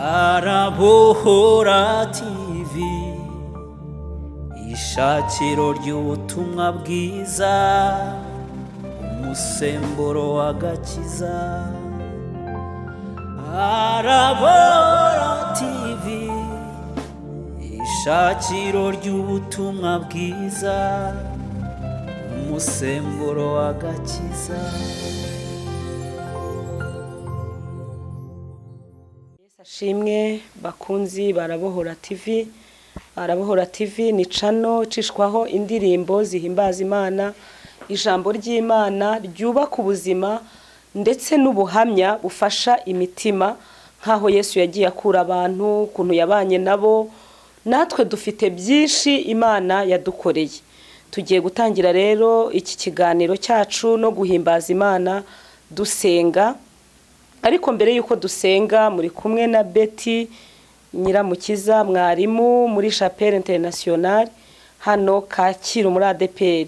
arabohora TV, ishakiro ry'ubutumwa bwiza, umusemburo w'agakiza. Arabohora TV, ishakiro ry'ubutumwa bwiza, umusemburo w'agakiza. YESU ASHIMWE bakunzi barabohora TV. Arabohora TV ni channel cishwaho indirimbo zihimbaza Imana, ijambo ry'Imana ryubaka ubuzima ndetse n'ubuhamya bufasha imitima, nkaho Yesu yagiye akura abantu, kuntu yabanye nabo. Natwe dufite byinshi Imana yadukoreye. Tugiye gutangira rero iki kiganiro cyacu no guhimbaza Imana dusenga. Ariko mbere yuko dusenga muri kumwe na Betty Nyiramukiza, mwarimu muri Chapelle Internationale hano Kacyiru muri ADPR.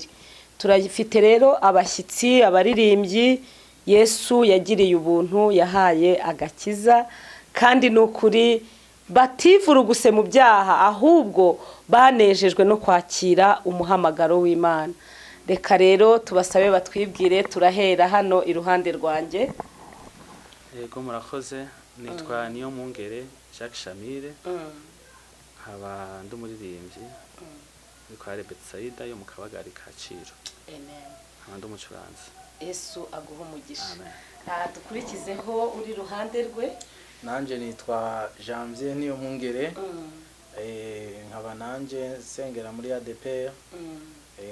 Turafite rero abashyitsi, abaririmbyi Yesu yagiriye ubuntu, yahaye agakiza, kandi n'ukuri bativuruguse mu byaha, ahubwo banejejwe no kwakira umuhamagaro w'Imana. Reka rero tubasabe batwibwire, turahera hano iruhande rwanjye. Yego murakoze, nitwa niyo Shamire, nkaba ndumuririmbyi kwa Byiza yo mu Kabagari Kacyiru. Amen. Nkaba ndumucuranzi. Yesu aguha umugisha. Amen. Dukurikizeho uri ruhande rwe. Nanje nitwa Janvier niyo nkaba nanje sengera muri ADPR.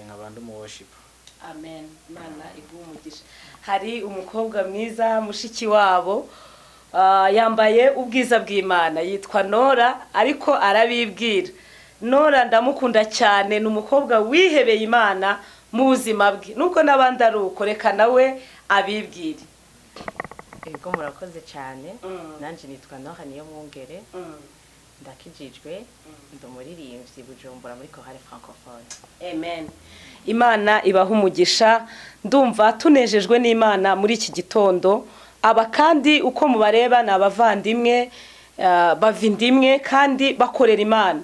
Nkaba ndumuworshipa. Amen. Mana iguha umugisha. Hari umukobwa mwiza mushiki wabo, yambaye ubwiza bw'Imana, yitwa Nora, ariko arabibwira. Nora ndamukunda cyane, ni umukobwa wihebeye Imana mu buzima bwe, nuko nabandi ari uko. Reka nawe abibwire. Yego murakoze cyane. Nanje nitwa Nora niyo ndakijijwe, ndumuririmbyi Bujumbura muri Chorale Francophone. Amen. Imana ibaha umugisha. Ndumva tunejejwe n'Imana muri iki gitondo. Aba kandi uko mubareba n'abavandimwe, bavindimwe kandi bakorera Imana.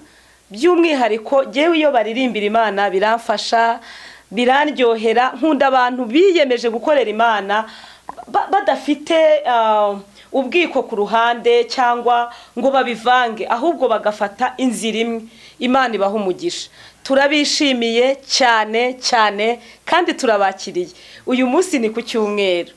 By'umwihariko jewe iyo baririmbira Imana biramfasha, birandyohera. Nkunda abantu biyemeje gukorera Imana badafite ubwiko ku ruhande cyangwa ngo babivange, ahubwo bagafata inzira imwe. Imana ibaha umugisha. Turabishimiye cyane cyane kandi turabakiriye. Uyu munsi ni ku cyumweru,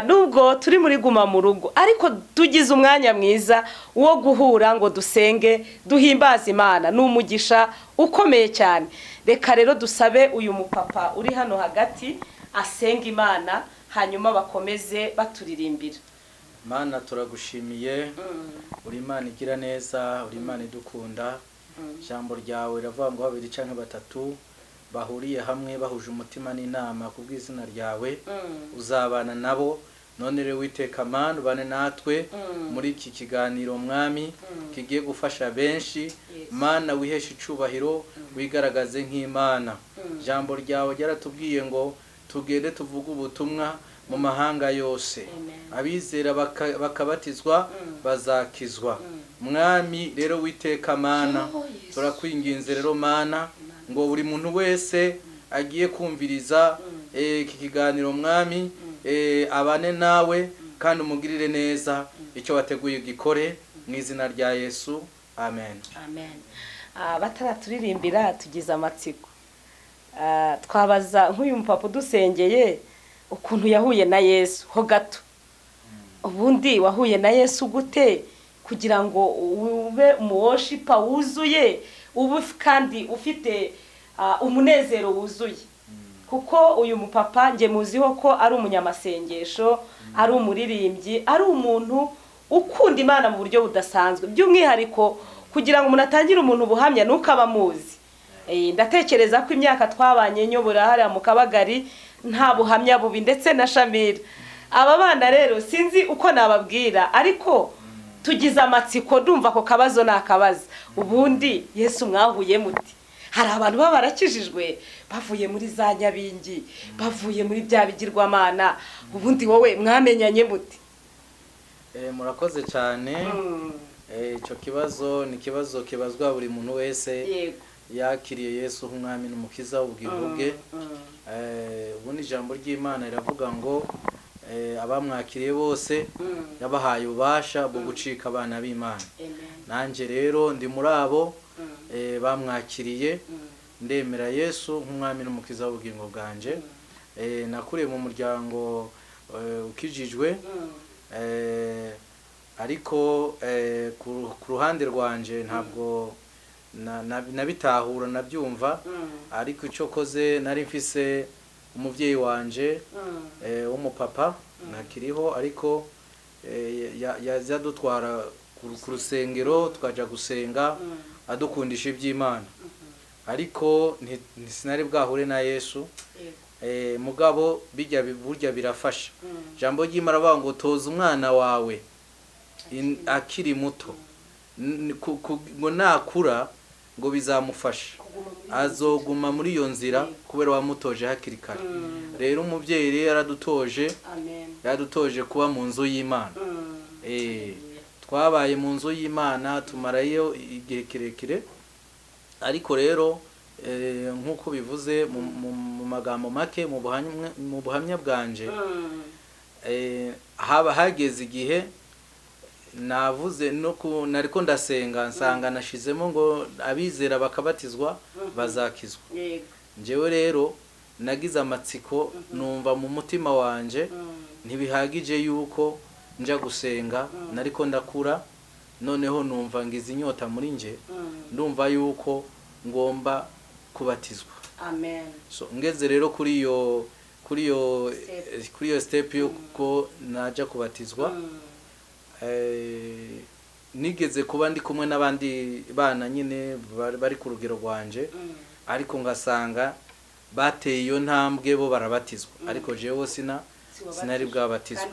nubwo turi muri guma mu rugo, ariko tugize umwanya mwiza wo guhura ngo dusenge duhimbaza Imana. N'umugisha ukomeye cyane. Reka rero dusabe uyu mupapa uri hano hagati asenga Imana, hanyuma bakomeze baturirimbira. Mana turagushimiye, uri Imana igira neza, uri Imana idukunda. Jambo ryawe riravuga ngo 2 canke 3 bahuriye hamwe bahuje umutima n'inama ku bw'izina ryawe, uzabana nabo. None rero witeka Mana ubane natwe muri iki kiganiro Umwami kigiye gufasha benshi. Mana wihesha icubahiro, wigaragaze nk'Imana. Jambo ryawe ryaratubwiye ngo tugende tuvuga ubutumwa mu mahanga yose, abizera bakabatizwa bazakizwa. Mwami rero witeka Mana, turakwinginze rero Mana ngo buri muntu wese agiye kumviriza iki kiganiro Mwami, abane nawe kandi umugirire neza, icyo wateguye gikore mu izina rya Yesu. Amen. Amen. Bataraturirimbira tugize amatsiko. Twabaza nk'uyu mupapa dusengeye ukuntu yahuye na Yesu ho gato. Ubundi wahuye na Yesu gute kugira ngo ube umuworshipa wuzuye, ube kandi ufite umunezero wuzuye? Kuko uyu mupapa nge muziho ko ari umunyamasengesho, ari umuririmbyi, ari umuntu ukunda Imana mu buryo budasanzwe. By'umwihariko kugira ngo umuntu atangire umuntu ubuhamya nuko abamuzi. Ndatekereza ko imyaka twabanye nyobora hari mu Kabagari nta buhamya bubi, ndetse na Shamira. Aba bana rero sinzi uko nababwira, ariko tugize amatsiko. Ndumva ko kabazo nakabaza, ubundi Yesu mwahuye muti? Hari abantu baba barakijijwe bavuye muri za Nyabingi, bavuye muri bya bigirwamana, ubundi wowe mwamenyanye muti? murakoze cyane. Icyo kibazo ni ikibazo kibazwa buri muntu wese yakiriye Yesu nk'umwami n'umukiza w'ubugingo bwe. Ubundi ijambo ry'Imana riravuga ngo abamwakiriye bose yabahaye ububasha bwo gucika abana b'Imana. Nanjye rero ndi muri abo bamwakiriye, ndemera Yesu nk'umwami n'umukiza w'ubugingo bwanje. Nakuriye mu muryango ukijijwe, ariko ku ruhande rwanje ntabwo nabitahura nabyumva, ariko icyo koze nari mfise umubyeyi wanje w'umupapa nakiriho, ariko yazadutwara ku rusengero tukaja gusenga adukundisha iby'Imana, ariko sinari bwahure na Yesu. Mugabo burya birafasha. Jambo ry'Imana bavuga ngo toza umwana wawe akiri muto, ngo nakura ngo bizamufasha, azoguma muri iyo nzira kubera wamutoje hakiri kare. Rero umubyeyi rero yaradutoje kuba mu nzu y'Imana. Twabaye mu nzu y'Imana tumarayo igihe kirekire, ariko rero nk'uko bivuze mu magambo make mu buhamya bwanje, hageze igihe navuze nariko ndasenga nsanga nashizemo ngo abizera bakabatizwa bazakizwa. Njyewe rero nagize amatsiko, numva mu mutima wanje ntibihagije yuko nja gusenga, nariko ndakura, noneho numva ngize inyota muri nje, ndumva yuko ngomba kubatizwa. So ngeze rero kuri iyo step yuko naja kubatizwa, nigeze kuba ndi kumwe n'abandi bana nyine bari ku rugero rwanje, ariko ngasanga bateye iyo ntambwe bo barabatizwa, ariko jewe sinari bwabatizwa.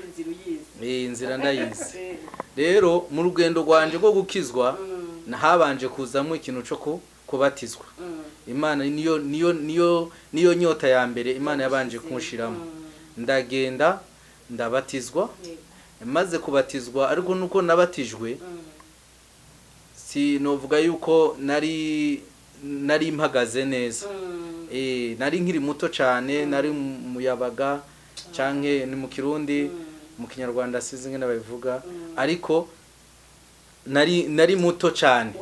Inzira ndayizi. Rero mu rugendo rwanje rwo gukizwa nahabanje kuzamo ikintu cyo kubatizwa. Imana niyo nyota ya mbere Imana yabanje kunshiramo. Ndagenda ndabatizwa, maze kubatizwa, ariko nuko nabatijwe sinovuga yuko nari mpagaze neza. Nari nkiri muto cyane, nari muyabaga canke ni mu Kirundi, mu Kinyarwanda sizi ngene babivuga, ariko nari muto cyane.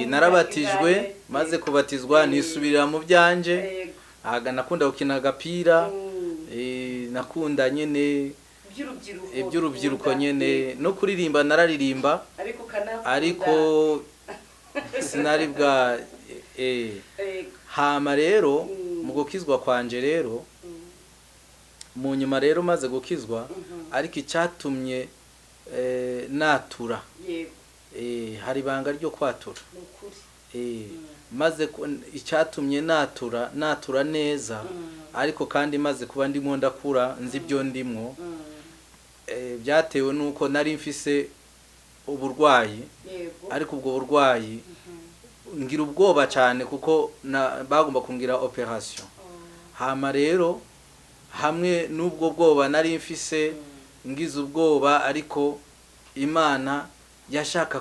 Narabatijwe, maze kubatizwa nisubirira mu byanje, nakunda gukina agapira, nakunda nyene iby'urubyiruko nyene, no kuririmba nararirimba, ariko sinari bwa hama rero mu gukizwa kwanje rero, mu nyuma rero maze gukizwa, ariko icyatumye natura, hari ibanga ryo kwatura. Maze icyatumye natura neza, ariko kandi maze kuba ndimo ndakura nzi ibyo ndimwo, byatewe nuko nari mfise uburwayi, ariko ubwo burwayi ngira ubwoba cyane kuko bagomba kungira operation. Hama rero hamwe n'ubwo bwoba nari mfise, ngize ubwoba, ariko Imana yashaka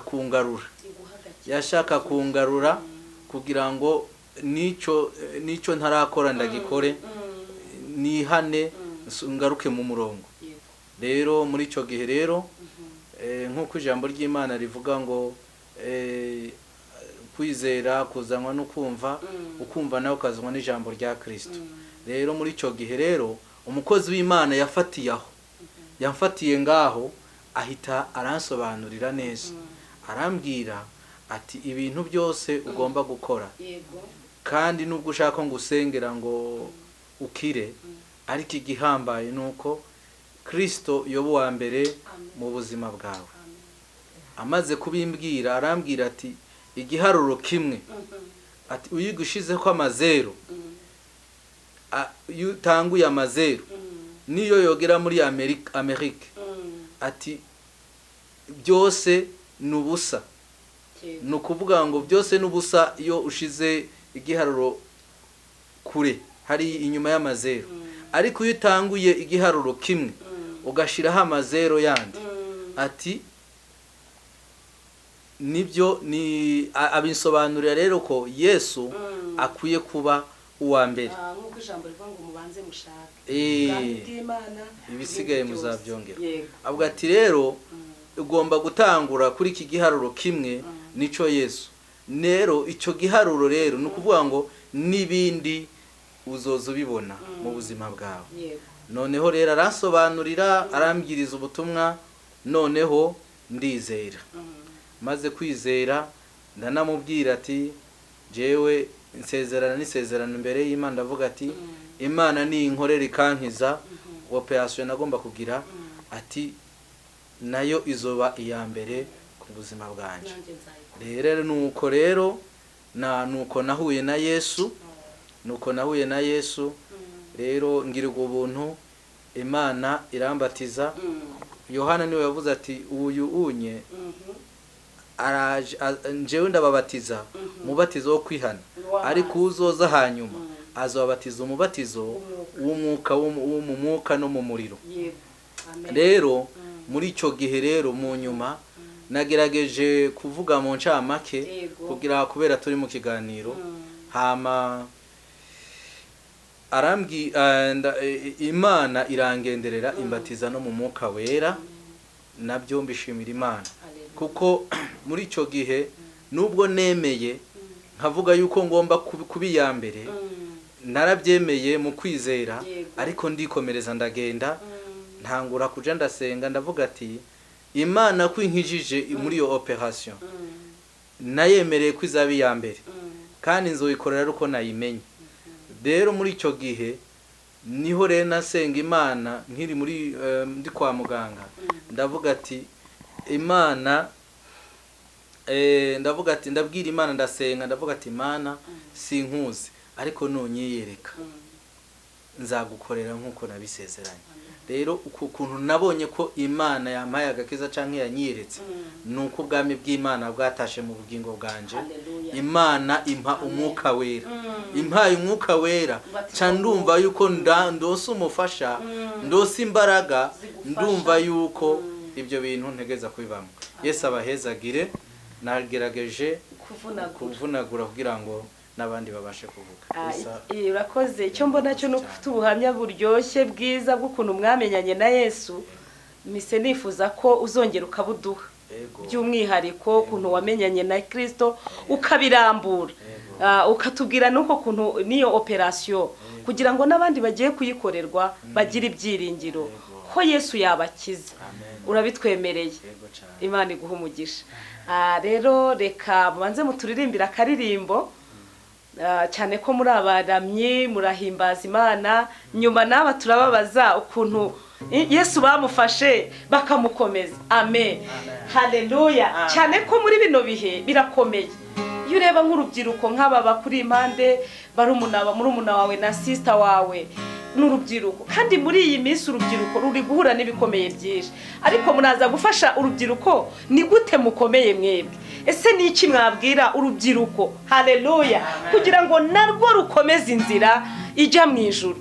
kungarura kugira ngo nico ntarakora ndagikore, nihane ngaruke mu murongo. Rero muri ico gihe rero nk'uko ijambo ry'Imana rivuga ngo kwizera kuzanwa no kumva, ukumva nawe ukazanwa n'ijambo rya Kristo. Rero muri ico gihe rero umukozi w'Imana yamfatiye ngaho, ahita aransobanurira neza, arambwira ati ibintu byose ugomba gukora, kandi nubwo ushaka ngo usengera ngo ukire, ariko igihambaye nuko Kristo yobo wa mbere mu buzima bwawe. Amaze kubimbwira arambwira ati igiharuro kimwe, ati uyigushize ko amazero, yutanguye amazero niyo yogera muri Amerika, ati byose nubusa. Nukuvuga ngo byose nubusa iyo ushize igiharuro kure hari inyuma y'amazero, ariko iyo utanguye igiharuro kimwe ugashiraho amazero yandi, ati nibyo ni abisobanurira rero ko Yesu akwiye kuba uwa mbere nk'uko ijambo rivuga ngo mubanze mushake bw'Imana ibisigaye muzabyongera avuga ati rero ugomba gutangura kuri iki giharuro kimwe nico Yesu rero icyo giharuro rero nukuvuga ngo nibindi uzoza ubibona mu buzima bwawe noneho rero arasobanurira arambwiriza ubutumwa noneho ndizera maze kwizera ndanamubwira ati jewe n'isezerano imbere y'Imana ndavuga ati Imana ni inkorera ikankiza operation nagomba kugira ati nayo izoba iya mbere ku buzima bwanje rero nuko nahuye na Yesu rero ngirirwa ubuntu Imana irambatiza Yohana niwe yavuze ati uyu unye njewe ndababatiza umubatizo wo kwihana ariko uzoza hanyuma azobatiza umubatizo w'umwuka w'umwuka no mu muriro rero muri icyo gihe rero mu nyuma nagerageje kuvuga mu ncamake kugira kubera turi mu kiganiro hama Imana irangenderera imbatiza no mu mwuka wera nabyo mbishimira Imana kuko muri icyo gihe nubwo nemeye nkavuga yuko ngomba kubiya mbere narabyemeye mu kwizera ariko ndikomereza ndagenda ntangura kuja ndasenga ndavuga ati Imana kwinkijije muri iyo operation nayemereye kwizabi ya mbere kandi nzoyikorera uko nayimenye rero muri icyo gihe niho rero nasenga Imana nkiri muri ndi kwa muganga ndavuga ati Imana ndavuga ati ndabwira Imana ndasenga ndavuga ati Imana sinkuzi ariko nonyiyereka nzagukorera nkuko nabisezeranye rero ukuntu nabonye ko Imana yampaye agakiza canke yanyiretse nuko ubwami bw'Imana bwatashe mu bugingo bwanje Imana impa umwuka wera impaye umwuka wera ca ndumva yuko ndose umufasha ndose imbaraga ndumva yuko ibyo bintu ntegeza kubibamo Yesu abahezagire nagerageje kuvunagura kugira ngo n'abandi babashe kuvuga urakoze icyo mbona cyo no kufite ubuhamya buryoshye bwiza bw'ukuntu mwamenyanye na Yesu mise nifuza ko uzongera ukabuduha by'umwihariko ukuntu wamenyanye na Kristo ukabirambura ukatubwira nuko kuntu niyo operation kugira ngo n'abandi bagiye kuyikorerwa bagira ibyiringiro ko Yesu yabakiza urabitwemereye Imana iguha umugisha rero reka mubanze muturirimbira akaririmbo cyane ko muri abaramyi murahimbaza Imana nyuma naba turababaza ukuntu Yesu bamufashe bakamukomeza amen haleluya cyane ko muri bino bihe birakomeye iyo ureba nk'urubyiruko nk'aba bakuri impande murumuna wawe na sister wawe n'urubyiruko kandi muri iyi minsi urubyiruko ruri guhura n'ibikomeye byinshi ariko munaza gufasha urubyiruko ni gute mukomeye mwebwe ese ni iki mwabwira urubyiruko haleluya kugira ngo narwo rukomeze inzira ijya mu ijuru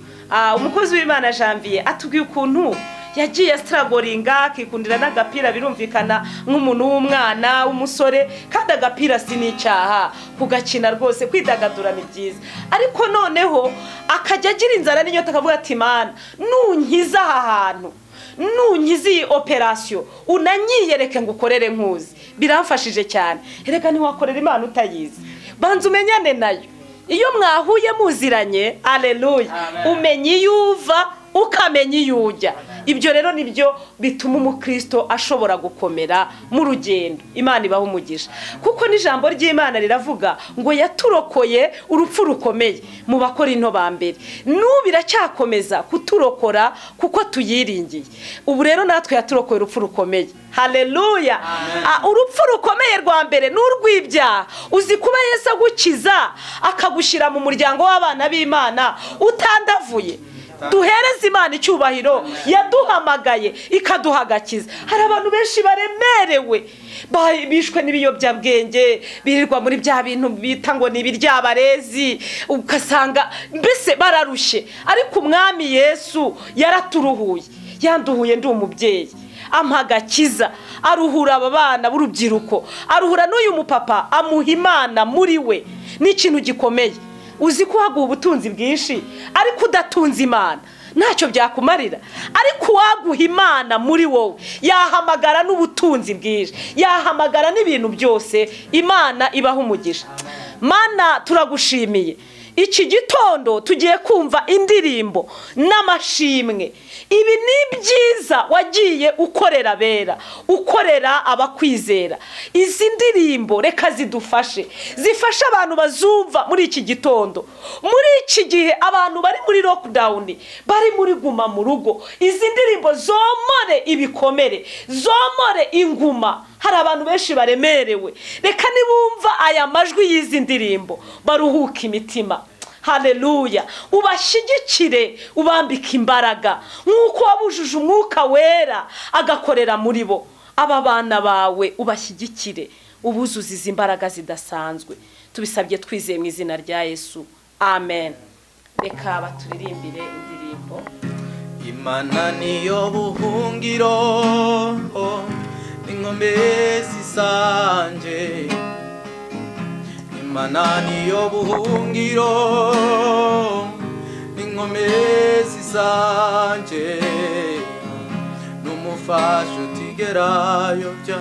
umukozi w'Imana Janvier atubwiye ukuntu yagiye stragoringa akikundira n'agapira birumvikana nk'umuntu w'umwana w'umusore kandi agapira sinicyaha kugakina rwose kwidagadura ni byiza ariko noneho akajya agira inzara n'inyota akavuga ati Imana nunkiza aha hantu nunkizi operation unanyiyereke ngukorere nkuzi biramfashije cyane ereka ni wakorera Imana utayizi banza umenyane nayo iyo mwahuye muziranye haleluya umenye yuva ukamenya iyujya ibyo rero nibyo bituma umukristo ashobora gukomera mu rugendo Imana ibaho umugisha kuko n'ijambo ry'Imana riravuga ngo yaturokoye urupfu rukomeye mu bakora into ba mbere nubira cyakomeza kuturokora kuko tuyiringiye ubu rero natwe yaturokoye urupfu rukomeye haleluya urupfu rukomeye rwa mbere n'urw'ibyaha uzi kuba Yesu agukiza akagushira mu muryango w'abana b'Imana utandavuye duhereze Imana icyubahiro yaduhamagaye ikaduha agakiza hari abantu benshi baremerewe bishwe n'ibiyobyabwenge birirwa muri bya bintu bita ngo ni ibiryabarezi ugasanga mbese bararushye ariko Umwami Yesu yaraturuhuye yanduhuye ndi umubyeyi amagakiza, aruhura aba bana b'urubyiruko, aruhura n'uyu mupapa, amuha Imana muri we. Ni ikintu gikomeye. Uzi ko waguha ubutunzi bwinshi ariko udatunze Imana ntacyo byakumarira, ariko waguha Imana muri wowe yahamagara n'ubutunzi bwinshi, yahamagara n'ibintu byose. Imana ibaha umugisha. Mana turagushimiye, iki gitondo tugiye kumva indirimbo n'amashimwe. Ibi ni byiza wagiye ukorera bera, ukorera abakwizera. Izi ndirimbo reka zidufashe, zifashe abantu bazumva muri iki gitondo, muri iki gihe abantu bari muri lockdown, bari muri guma mu rugo. Izi ndirimbo zomore ibikomere, zomore inguma. Hari abantu benshi baremerewe, reka nibumva aya majwi y'izi ndirimbo baruhuka imitima. Haleluya. Ubashyigikire, ubambika imbaraga nk'uko wabujuje Umwuka Wera agakorera muri bo. Aba bana bawe ubashyigikire, ubuzuze izi imbaraga zidasanzwe. Tubisabye twizeye mu izina rya Yesu, amen. Reka baturirimbire indirimbo. Imana niyo buhungiro n'inkombe zisanje, Imana niyo buhungiro n'inkombe zisanje, n'umufasha utigera yobya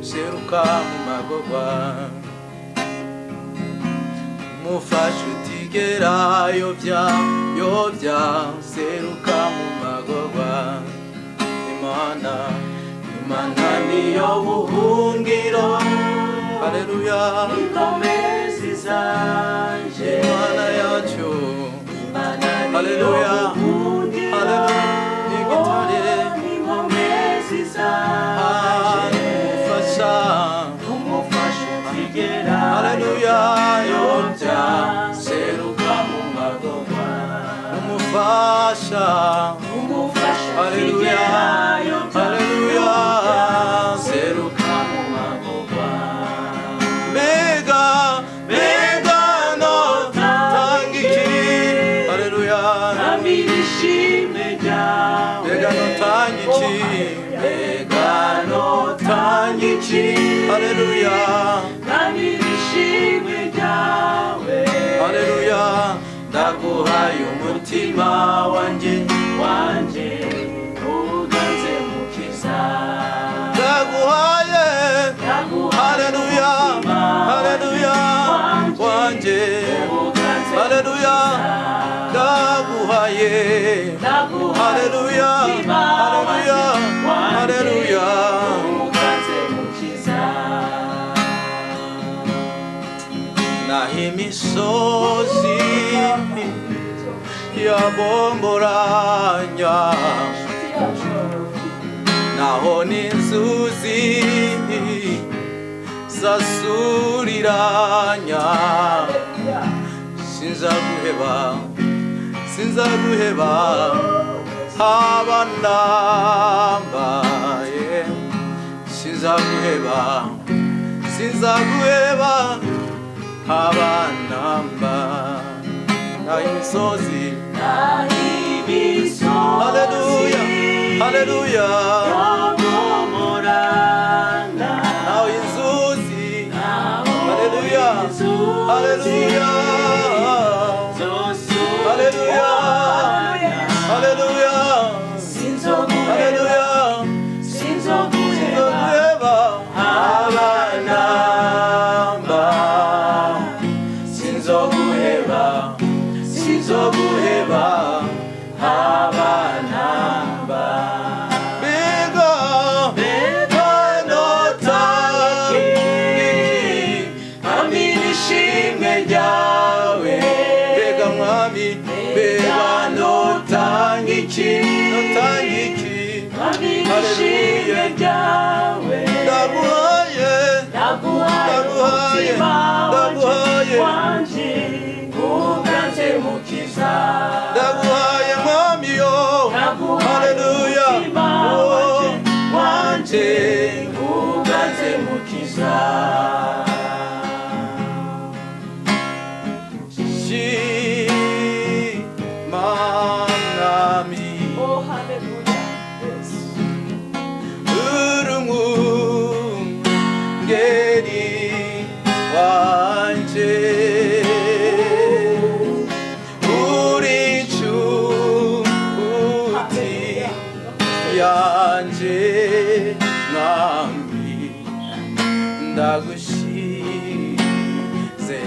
seruka mu magorwa, umufasha utigera yobya seruka mu magorwa. Imana niyo buhungiro, haleluya, inkomezi zanje, Imana yacu, haleluya, haleluya, igitare, inkomezi zanje, umufasha utigera, haleluya, yobya seruka mu magorwa, umufasha, haleluya, haleluya, seruka mu magorwa. Mega no tangiki, haleluya, mega no tangiki, mega no tangiki, haleluya, haleluya, ndaguhaye umutima wanje uganze mukiza, ndaguhaye, haleluya, haleluya, wanje, haleluya, ndaguhaye, haleluya, haleluya, haleluya, uganze mukiza. Naho imisozi yabomboranya, naho n'inzuzi zasuriranya, sinzaguheba haba nambaye, sinzaguheba haba namba. Naho imisozi, haleluya, haleluya, naho inzuzi, haleluya, haleluya, haleluya, haleluya, haleluya, sinzoguheba haba namba, sinzoguheba haba namba. Mega no tangiki, amini ishimwe ryawe, mega mwami, mega no tangiki, amini ishimwe ryawe, ndaguhaye wanje uganze mukiza, ndaguhaye mwami yo, haleluya, wanje uganze mukiza. Shimamami, oh haleluya, yanje mwami ndagushize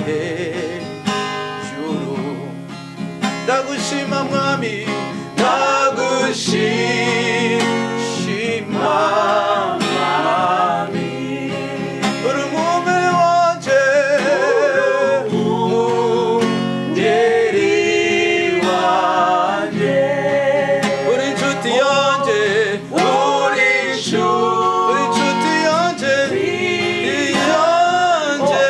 hejuru ndagushima mwami ndagushima mwami uri umwungeri wanje umwungeri wanje uri inshuti yanje uri inshuti yanje yanje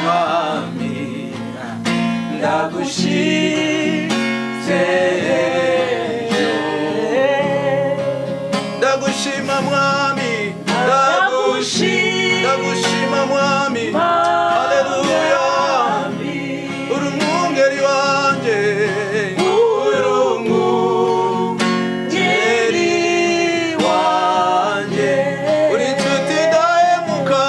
mwami ndagushize ndagushima mwami ndagushima mwami haleluya uri umwungeri wanje uri umwungeri wanje uri inshuti ndahemuka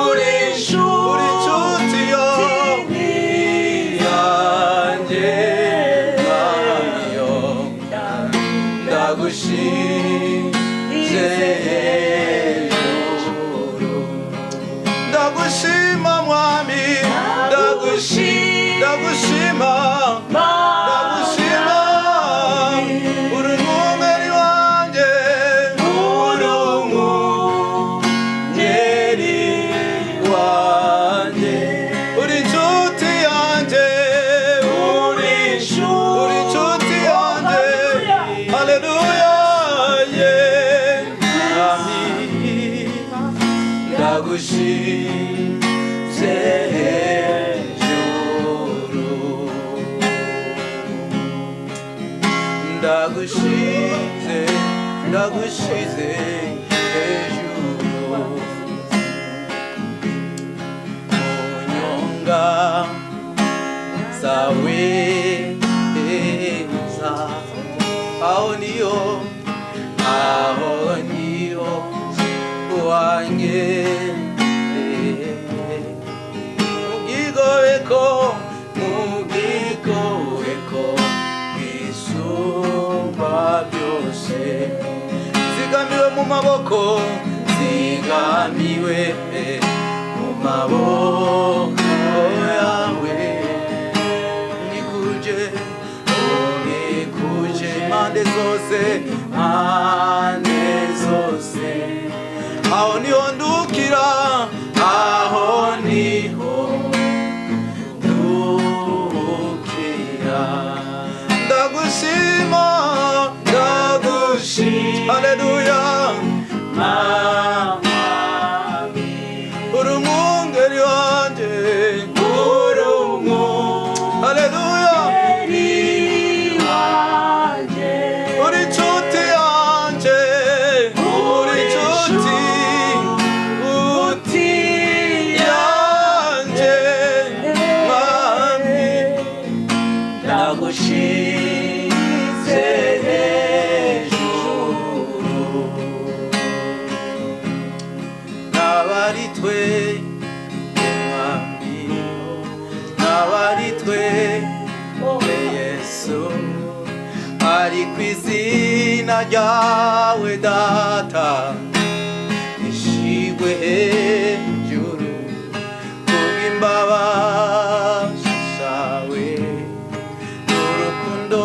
uri inshuti yanjye mwami yo ndagushize hejuru ndagushima mwami ndagushima uri umwungeri wanjye uri umwungeri wanjye uri inshuti yanjye uri inshuti yanjye haleluya ndagushize hejuru ndagushize hejuru munyonga zawe aho niyo wanjye mugigoweko isumba byose zigamiwe mu maboko yawe nikuje impande zose aho niho ndukira ndagushima haleluya uri umwungeri wanje haleluya uri inshuti yanje uri inshuti yanje mwami ndagushize hejuru n'abari twe mwami n'abari twe Yesu ari ku izina ryawe data ishigwe hejuru kubw'imbabazi zawe n'urukundo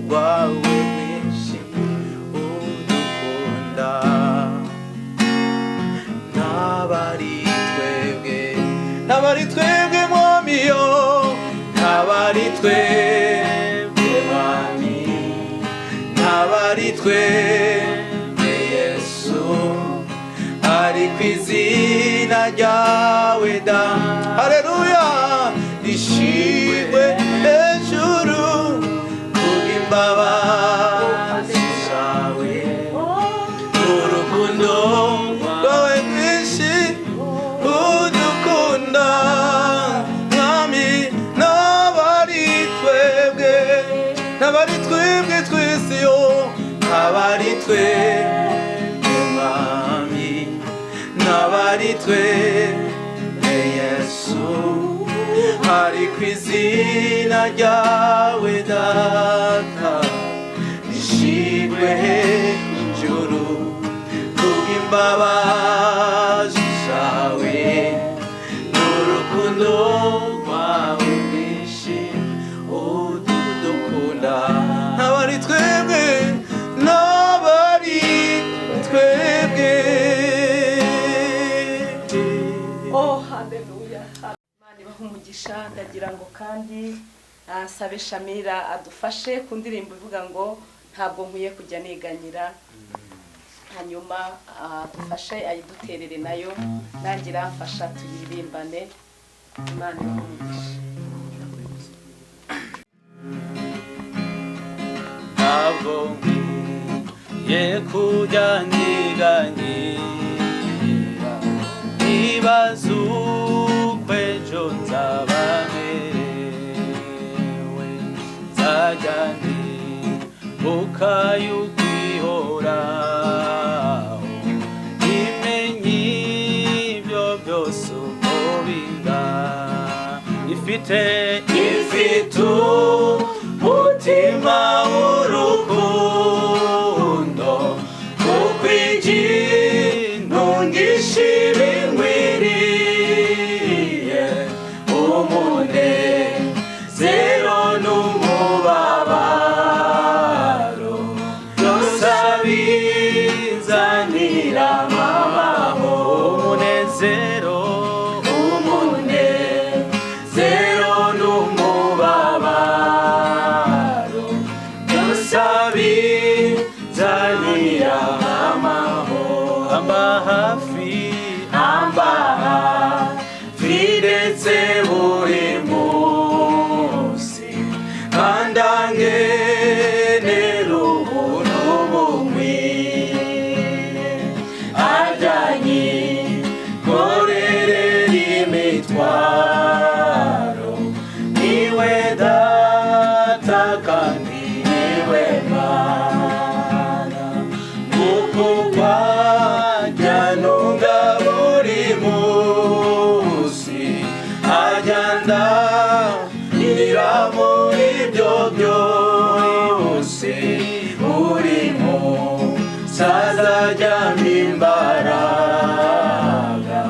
rwawe rwinshi udukunda n'abari twebwe mwami yo n'abari twebwe mwami n'abari twebwe Yesu ari ku izina ryawe da haleluya ishimwe hejuru kubw'imbabazi zawe n'urukundo rwawe rwinshi udukunda mwami n'abari twebwe twese yo n'abari twebwe mwami n'abari twebwe Yesu ari ku izina ryawe data ishimwe kugira ngo kandi asabe Shamira adufashe ku ndirimbo ivuga ngo ntabwo nkwiye kujya niganyira, hanyuma adufashe ayiduterere nayo, nangira amfasha tuyirimbane. Imana imugishe. ntabwo nkwiye kujya niganyira, nibaza uko ejo nzaba merewe, nzajya ndibuka yuko ihoraho imenye ibyo byose uko bingana, ifite umutima w'urukundo, kuko ikintu gishibinkwiriye, umunezero n'umubabaro byose abinzanira amahoro, umunezero n'umubabaro byose abinzanira amahoro, amba hafi ndetse buri munsi, kandi angenera ubuntu bumwiye, ajya anyikorerera imitwaro, niwe data kandi niwe Mana, kuko kwajya nunga buri munsi, ajya ndahira muri byo byose, buri munsi azajyamo imbaraga,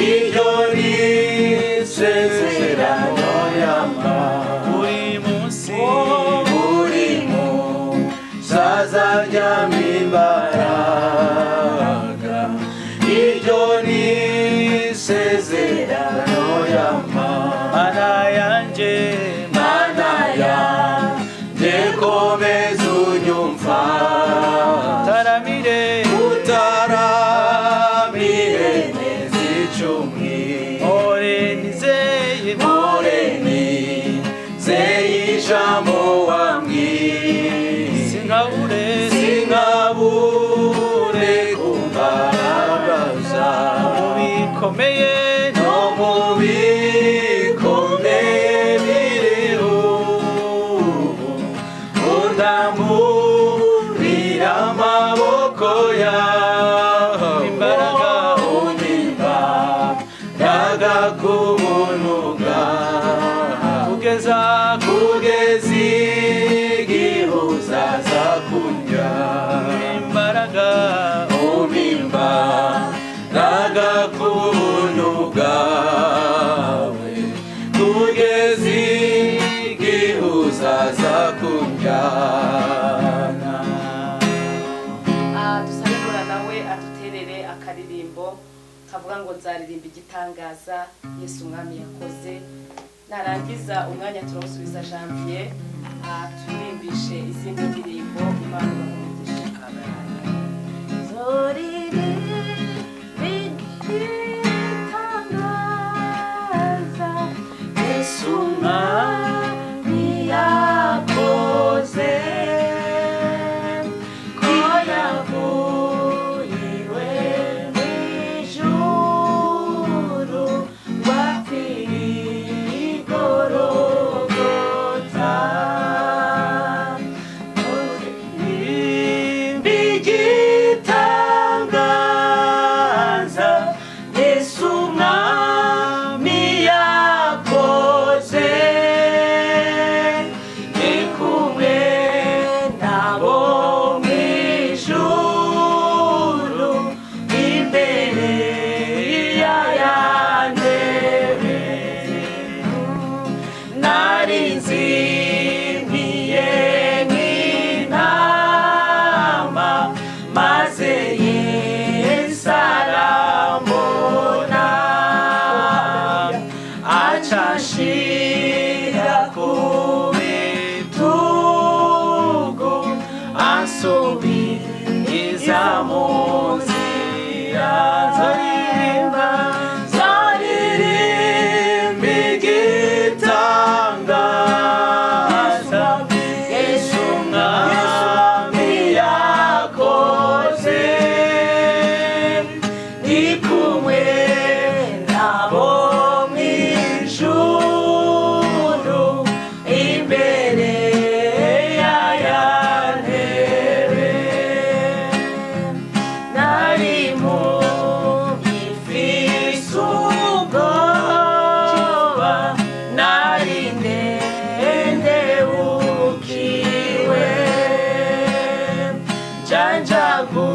iryo ni isezerano y'Imana, buri munsi azajyamo imbaraga, iryo ni isezerano y'Imana. Mana yanjye komeza unyumva, utaramire neza icumbi, mpore nizeye ijambo wambwiye, sinkabure kumbaraga zawe, mu bikomeye no mu bikomeye biriho, undamburira amaboko yawe, imbaraga ku buntu bwawe, kugeza igihe uzaza kundya, imbaraga ku buntu bwawe, kugeza igihe uzaza kunjyana. Dusabira nawe aduterere akaririmbo kavuga ngo nzaririmba igitangaza Yesu Umwami yakoze, narangiza umwanya turasubiza Janvier aturimbishe izindi ndirimbo. Imana ibamugishe. Yesu Umwami yakoze, ko yavuye mu ijuru, wapfiriye i Gologota, igitangaza Yesu Umwami yakoze, ni kumwe nabo mu ijuru, imbere ya ntebe, nari nzimiye nk'intama,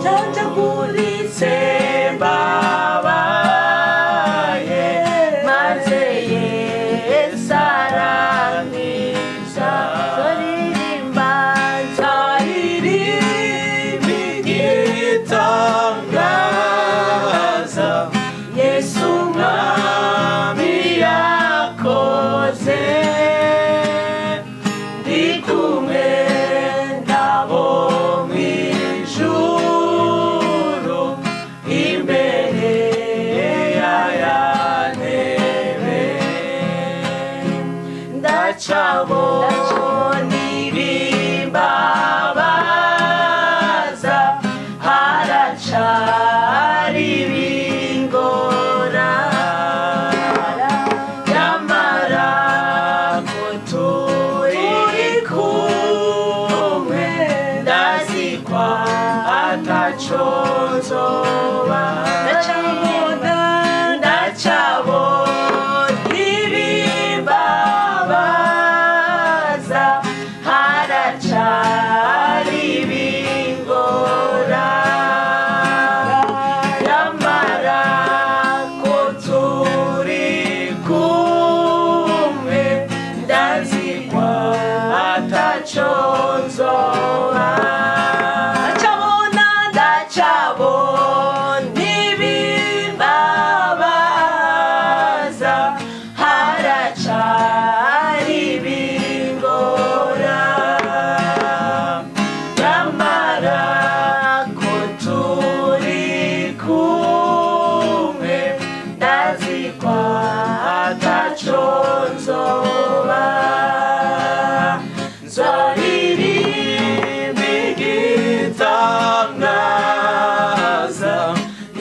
janjaguritse mbabaye maze Yesu arankiza nzaririmba igitangaza Yesu Umwami yakoze ndi kumwe nabo mw'ijuru imbere y'aya ntebe ndacabona ibimbabaza haracari ibingora nyamara ko turi kumwe ndazikwa ataco nzoba ndacabona ibimbabaza haracari ibingora nyamara ko turi kumwe ndazikwa ataco nzoba ndacabona ibimbabaza haracari ibingora nyamara ko turi kumwe ndazikwa ataco nzoba nzaririmba igitangaza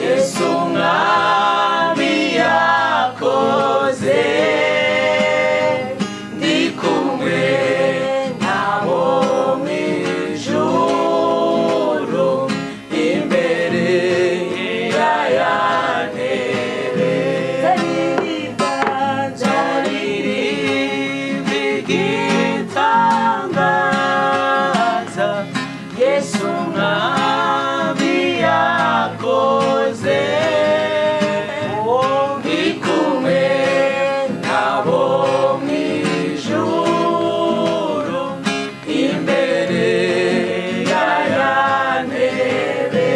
Yesu Umwami yakoze ndi kumwe nabo mw'ijuru imbere y'aya ntebe nzaririmba igitangaza Yesu Umwami yakoze ndi kumwe nabo mw'ijuru imbere y'aya ntebe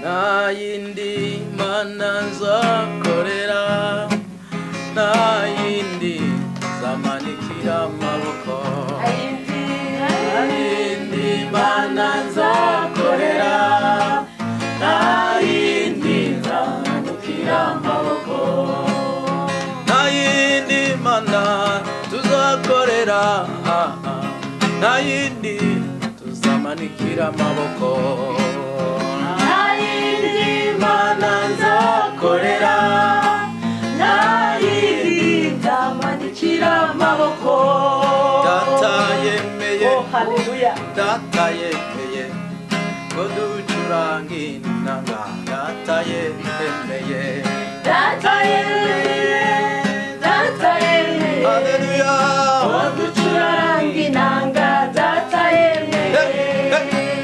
nta yindi mana nzakorera nta yindi zamanikira amaboko nta yindi mana nzakorera nta yindi zamanikira amaboko nta yindi mana tuzakorera nta yindi tuzamanikira amaboko nta yindi mana nzakorera nta yindi nzamanikira amaboko data yemeye data yemeye ko ducuranga inanga data yemeye data yemeye haleluya ko ducuranga inanga data yemeye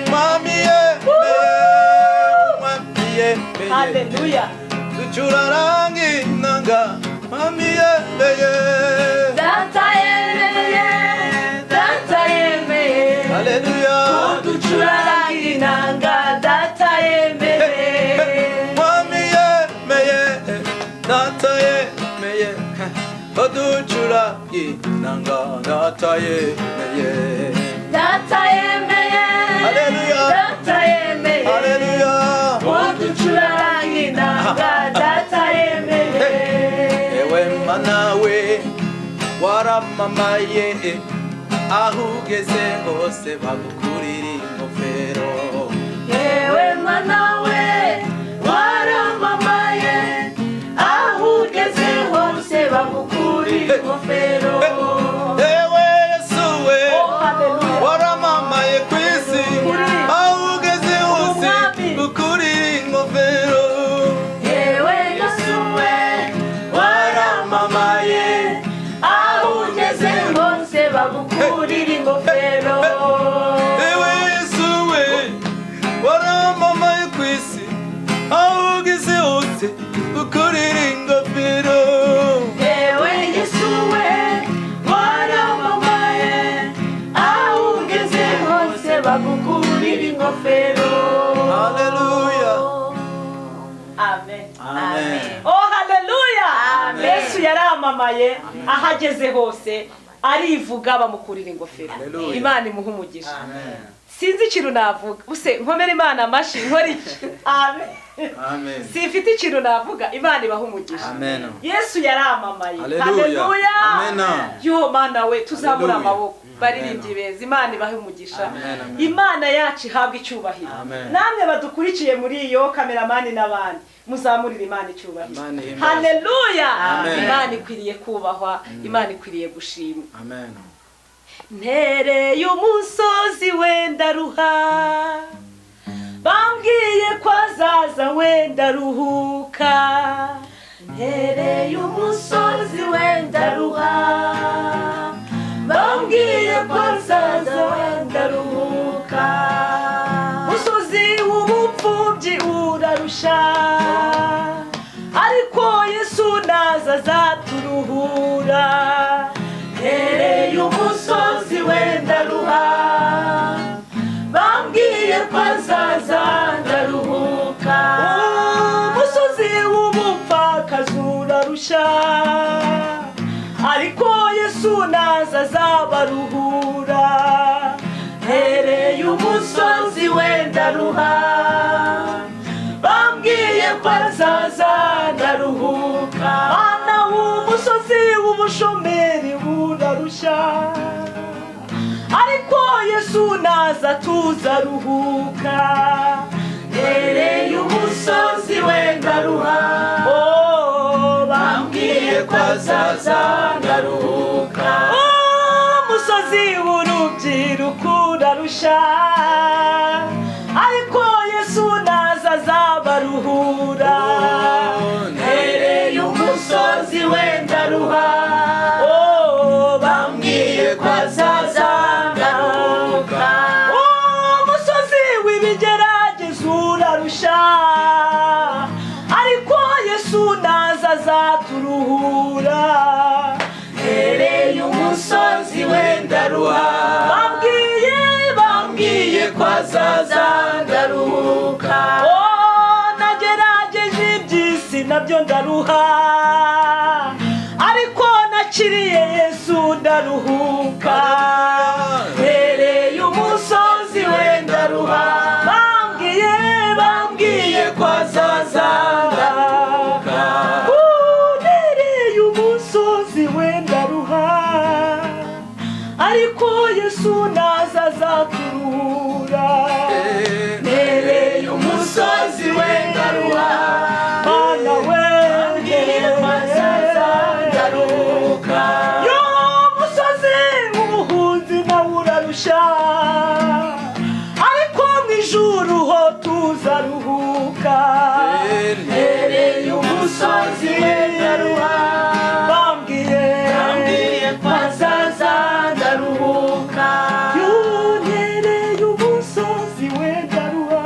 Umwami yemeye haleluya ducuranga inanga Umwami yemeye data yemeye haleluya ko ducuranga inanga data yemeye Umwami yemeye data yemeye ko ducuranga inanga data yemeye haleluya haleluya ko ducuranga inanga data yemeye ewe mana we waramamaye aho ugeze hose bagukurira ingofero yewe mana we waramamaye aho ugeze hose bagukurira ingofero yewe Yesu we waramamaye ku isi aho ugeze hose gukurira ingofero hose gukorera ingofero. Ewe Yesu we waramamaye, aho ugeze hose bagukurira ingofero. Haleluya. Amen. Amen. Oh haleluya. Yesu yaramamaye, ahageze hose arivuga bamukurira ingofero. Haleluya. Imana imuha umugisha. Amen. Sinzi ikintu navuga. Use nkomera Imana amashi nkora iki? Amen. Amen. Sifite ikintu navuga, Imana ibaha umugisha. Amen. Yesu yaramamaye. Haleluya. Amen. Yo mana we tuzamura Haleluya. amaboko. Baririmbyi beza, Imana ibahe umugisha. Amen, amen. Imana yacu ihabwa icyubahiro. Amen. Namwe badukurikiye muri iyo kameramani n'abandi muzamurira Imana icyubahiro. Imana ihimbaze. Haleluya. Amen. Imana ikwiriye kubahwa, Imana ikwiriye gushimwa. Amen. Ntereye umusozi wenda ruha, bambwiye ko azaza wenda ruhuka. Ntereye umusozi wenda ruha, bambwiye ko azaza wenda ruhuka. Musozi w'ubupfubyi urarusha, ariko Yesu naza azaturuhura. Ntereye umusozi wenda ruha, bambwiye ko azaza ndaruhuka. Umusozi w'ubupfakazi urarusha, ariko Yesu naza azabaruhura. Ntereye umusozi wenda ruha, bambwiye ko azaza ndaruhuka. Mana w'umusozi w'ubushomeri burarusha, ariko Yesu naza tuzaruhuka. Ntereye umusozi wenda ruha, oh bambwiye ko azaza ndaruhuka. Umusozi w'urubyiruko urarusha, ariko Yesu naza azabaruhura. Ntereye umusozi wenda ruha, oh bambwiye ko azaza ndaruhuka. Umusozi w'ibigeragezo urarusha, ariko Yesu naza azaturuhura. Ntereye umusozi wenda ruha, bambwiye ko azaza ndaruhuka. Oh nagerageje iby'isi nabyo ndaruha, ariko nakiriye Yesu ndaruhuka. Ntereye umusozi wenda ruha, bambwiye ko azaza ndaruhuka. Ntereye umusozi wenda ruha, ariko Yesu naza azaturuhura. Ntereye umusozi wenda ruha, Mana we bambwiye ko azaza ndaruhuka. Yo musozi w'ubuhunzi nawe urarusha, ariko mu ijuru ho tuzaruhuka. Ntereye umusozi wenda ruha, bambwiye ko azaza ndaruhuka. Yo ntereye umusozi wenda ruha,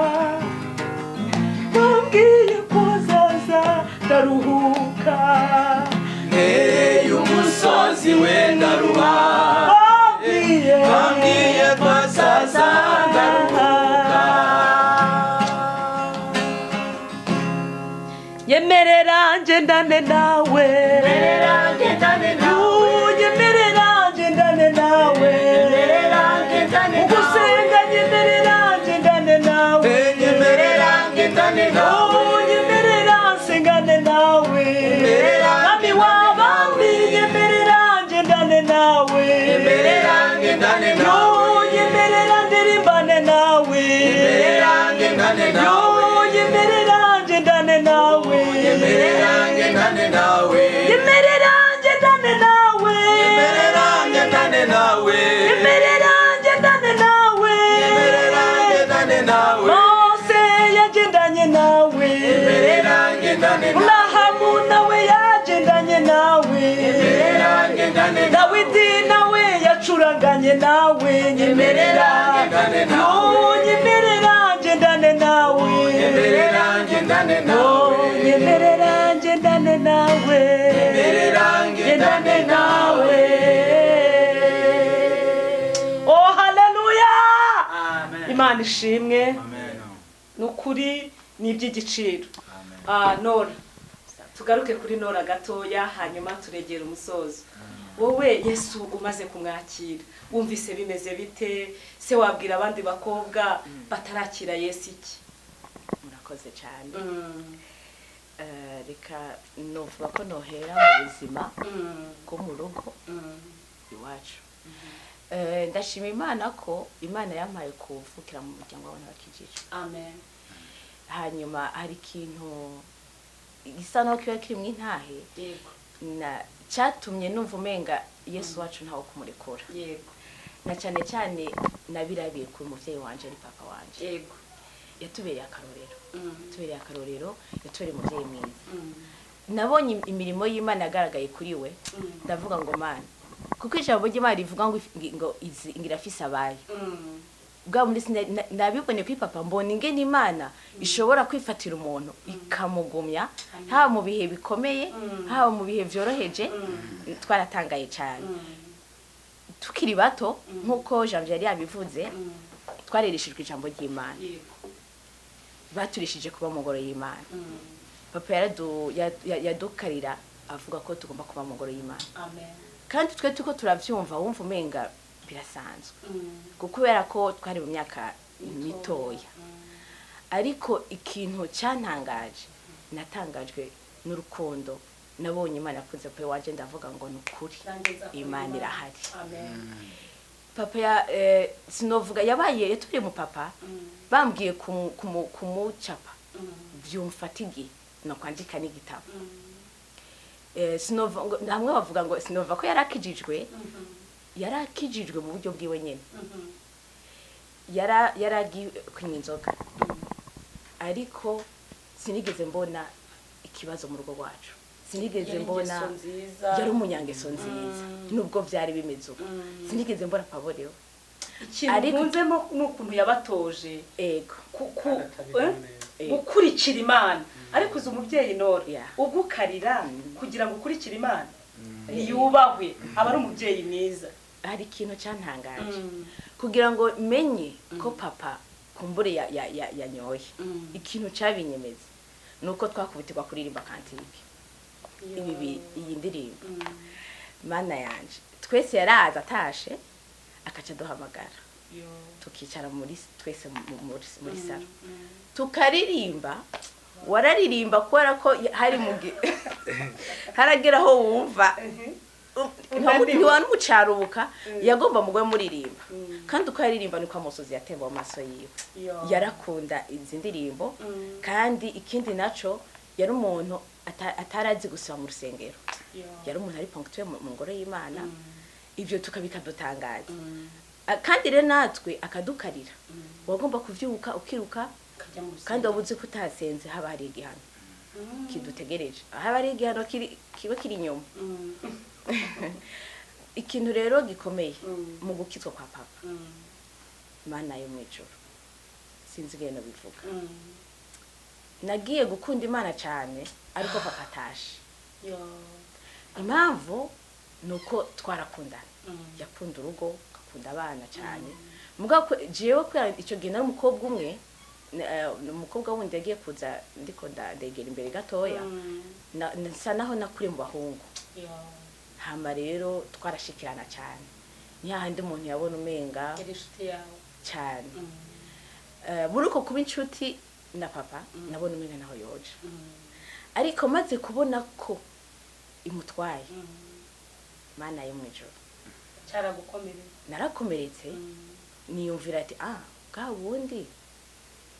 bambwiye ko azaza ndaruhuka. Ntereye umusozi wenda ruha, bambwiye ko azaza ndaruhuka. Yemerera ngendane nawe, yemerera ngendane nawe, yemerera ngendane nawe, yemerera ngendane nawe, ugusenga yemerera ngendane nawe, Yemerera ngendane nawe, yemerera nsengane nawe, Mwami w'abami yemerera ngendane nawe, Yemerera ngendane nawe, yemerera ndirimbane nawe, Yemerera ngendane nawe, yemerera ngendane nawe, Yemerera ngendane nawe, yemerera ngendane nawe, Yemerera ngendane nawe, yemerera ngendane nawe, Yemerera ngendane nawe, Mose yagendanye nawe, Yemerera ngendane nawe, Abrahamu nawe yagendanye nawe, Yemerera ngendane nawe, Dawidi nawe yacuranganye nawe, Yemerera ngendane nawe, yemerera ngendane nawe, Yemerera ngendane nawe, yemerera ukuri n'iby'igiciro. Amen. Nora, tugaruke kuri Nora gatoya hanyuma turegera umusozo. Wowe Yesu umaze kumwakira wumvise bimeze bite? Se wabwira abandi bakobwa batarakira Yesu iki? murakoze cyane. Reka novuga ko nohera mu buzima bwo mu rugo iwacu. Ndashima Imana ko Imana yampaye kuvukira mu muryango w'abantu bakijije. Amen. Hanyuma hari ikintu gisa no kiba kiri mu intahe Yego. na cyatumye numva umenga Yesu wacu ntawo kumurekura. Yego. Na cyane cyane nabirabiye ku muvyeyi wanje ari papa wanje. Yego. Yatubereye akarorero. Yatubereye akarorero, yatubereye umuvyeyi mwiza. Nabonye imirimo y'Imana yagaragaye kuri we. Ndavuga ngo Mana, kuko ijambo ry'Imana rivuga ngo ngirafise abayo. Bwa muri nabibone kuri papa mbona ingene Imana ishobora kwifatira umuntu ikamugumya haba mu bihe bikomeye haba mu bihe vyoroheje. Twaratangaye cyane. Tukiri bato nkuko Jean yari yabivuze, twarereshejwe ijambo ry'Imana. Baturishije kuba mugoro y'Imana. Papa yadukarira avuga ko tugomba kuba mugoro y'Imana. Amen. Kandi twe tuko turavyumva wumva umenga birasanzwe. Kubera ko twari mu myaka mitoya. Ariko ikintu cyantangaje, natangajwe n'urukundo nabonye Imana yakunze pe waje. Ndavuga ngo nukuri Imana irahari. Amen. Papa sinovuga yabaye yaturiye mu papa bambwiye kumucapa byumfatigi no kwandika n'igitabo. Sinova hamwe bavuga ngo sinova ko yarakijijwe mu buryo bwiwe nyene. Yaragi kunywa inzoga, ariko sinigeze mbona ikibazo mu rugo rwacu. Sinigeze mbona yari umunyangeso nziza nubwo byari bimeze uko. Sinigeze mbona paboreho. Ikintu nkunzemo n'ukuntu yabatoje ego gukurikira Imana. Ariko uzi umubyeyi Nora ugukarira kugira ngo ukurikire Imana yubahwe aba ari umubyeyi mwiza. Hari ikintu cyantangaje kugira ngo menye ko papa kumbure yanyoye. Ikintu cyabinyemeza nuko twakubitirwa kuririmba kandi iyi ndirimbo Mana yanje. Twese yaraza atashe akaca duhamagara tukicara muri twese muri salo tukaririmba. Wararirimba kubera ko hari mugi harageraho wumva ntiwanumucarubuka yagomba mugwe muririmba. Kandi ukaririmba niko amusozi yatemba mu maso yiwe. Yarakunda izi ndirimbo. Kandi ikindi naco yari umuntu atarazi gusaba mu rusengero. Yari umuntu ari ponctuel mu ngoro y'Imana. Ibyo tukabikadutangaza. Kandi rero natwe akadukarira. Wagomba kuvyuka ukiruka kandi wabuze kutasenze haba hari igihano kidutegereje. Haba hari igihano kiba kiri inyuma. Ikintu rero gikomeye mu gukizwa kwa papa Imana yo mwijuru sinzi geno bivuga. Nagiye gukunda Imana cyane ariko papa atashe. Impamvu nuko twarakundana. Yakunda urugo, akunda abana cyane. Mugabo jewe kwera icyo gihe nari umukobwa umwe, umukobwa wundi yagiye kuza ndiko ndegera imbere gatoya. Nsa naho nakuri mu bahungu. Hama rero twarashikirana cyane. Ni hahandi umuntu yabona umenga cyane. Buruko kuba inshuti na papa nabona umenga naho yoje. Ariko maze kubona ko imutwaye Mana yo mwijuru cyaragukomereye. Narakomeretse niyumvira ati bwa wundi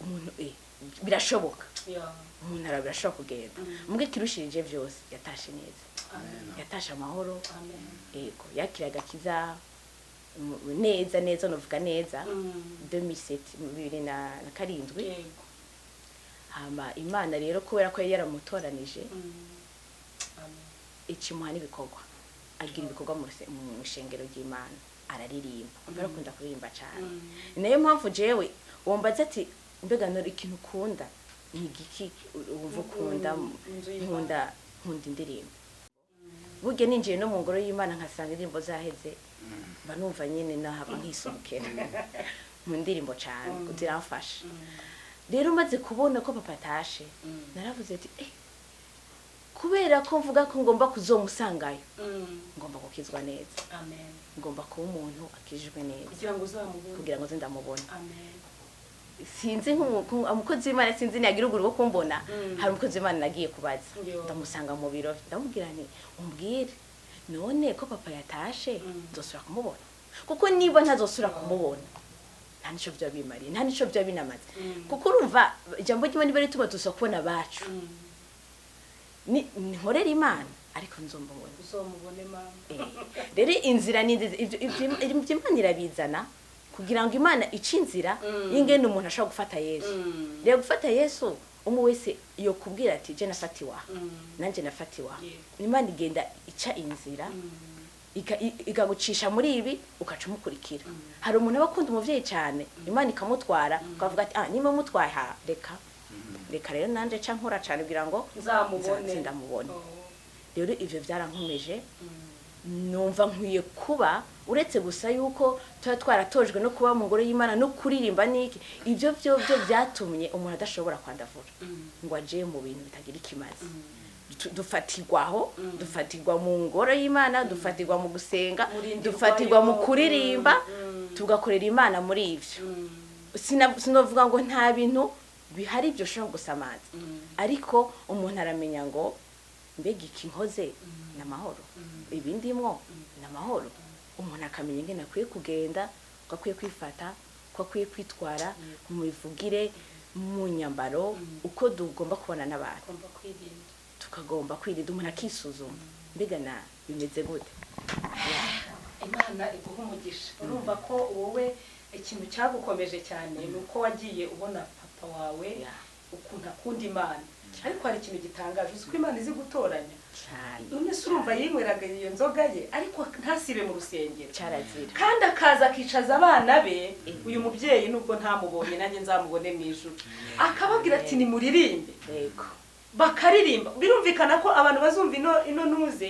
umuntu birashoboka. Umuntu arabirashoboka kugenda. Mbwe kirushirije byose yatashe neza. Yatashe amahoro. Ego yakiraga kiza neza novuga neza 2007 2007. Hama Imana rero kubera ko yaramutoranije ikimuha n'ibikorwa. Agira ibikorwa mu ishengero ry'Imana. Araririmba. Barakunda kuririmba cyane. Nayo mpamvu jewe wombaza ati mbega no ikintu ukunda ni igiki uvuga ukunda indirimbo. Burya ninjiye no mu ngoro y'Imana nkasanga indirimbo zaheze banumva nyine nahaba nkisomokera mu ndirimbo cyane kuziramfasha. rero maze kubona ko papa atashe naravuze ati kubera ko mvuga ko ngomba kuzomusangayo ngomba gukizwa neza, amen, ngomba kuba umuntu akijijwe neza kugira ngo uzamubone, kugira ngo ndamubone. amen. Sinzi umukozi w'Imana, sinzi nagira urwo kumbona. Hari umukozi w'Imana nagiye kubaza, ndamusanga mu biro, ndamubwira nti umbwire none ko papa yatashe nzosura kumubona, kuko niba ntazosura kumubona nta nico byo bimariye, nta nico byo binamaze, kuko urumva ijambo ry'Imana niba rituma tuza kubona bacu ni nkorera Imana ariko nzomubona, uzomubone mama. rero inzira ni ibyo Imana irabizana kugira ngo Imana ice inzira y'ingene umuntu ashobora gufata Yesu. Rero gufata Yesu umwe wese yo kubwira ati je nafatiwa, nanje nafatiwa. Imana igenda ica inzira ikagucisha muri ibi ukaca umukurikira. Hari umuntu abakunda umuvyeyi cyane, Imana ikamutwara ukavuga ati nima mutwaye reka rero nanje ca nkora cyane kugira ngo ndamubone. Rero ivyo byarankomeje, numva nkwiye kuba uretse gusa yuko tuba twaratojwe no kuba mu ngoro y'Imana no kuririmba niki, ivyo byo byatumye umuntu adashobora kwandavura ngo aje mu bintu bitagira ikimazi. Dufatirwa mu ngoro y'Imana, dufatirwa mu gusenga, dufatirwa mu kuririmba, tugakorera Imana muri ivyo. Sinovuga ngo nta bintu bihari byo shobora gusamaza, ariko umuntu aramenya ngo mbega iki nkoze n'amahoro, ibindimwo n'amahoro. Umuntu akamenya ingene akwiye kugenda, ko akwiye kwifata, ko akwiye kwitwara mu bivugire, mu nyambaro, uko tugomba kubona n'abantu, tukagomba kwirinda. Umuntu akisuzuma mbega na bimeze gute. Imana iguha umugisha. Urumva ko wowe ikintu cyagukomeje cyane nuko wagiye ubona papa wawe ukuntu akunda Imana, ariko hari ikintu gitangaje, uko Imana izi gutoranya cyane. None urumva yinyweraga iyo nzoga ye ariko ntasibe mu rusengero, cyarazira, kandi akaza akicaza abana be. Uyu mubyeyi nubwo ntamubonye nanjye nzamubone mu ijuru, akababwira ati nimuririmbe, bakaririmba. Birumvikana ko abantu bazumva ino ntuze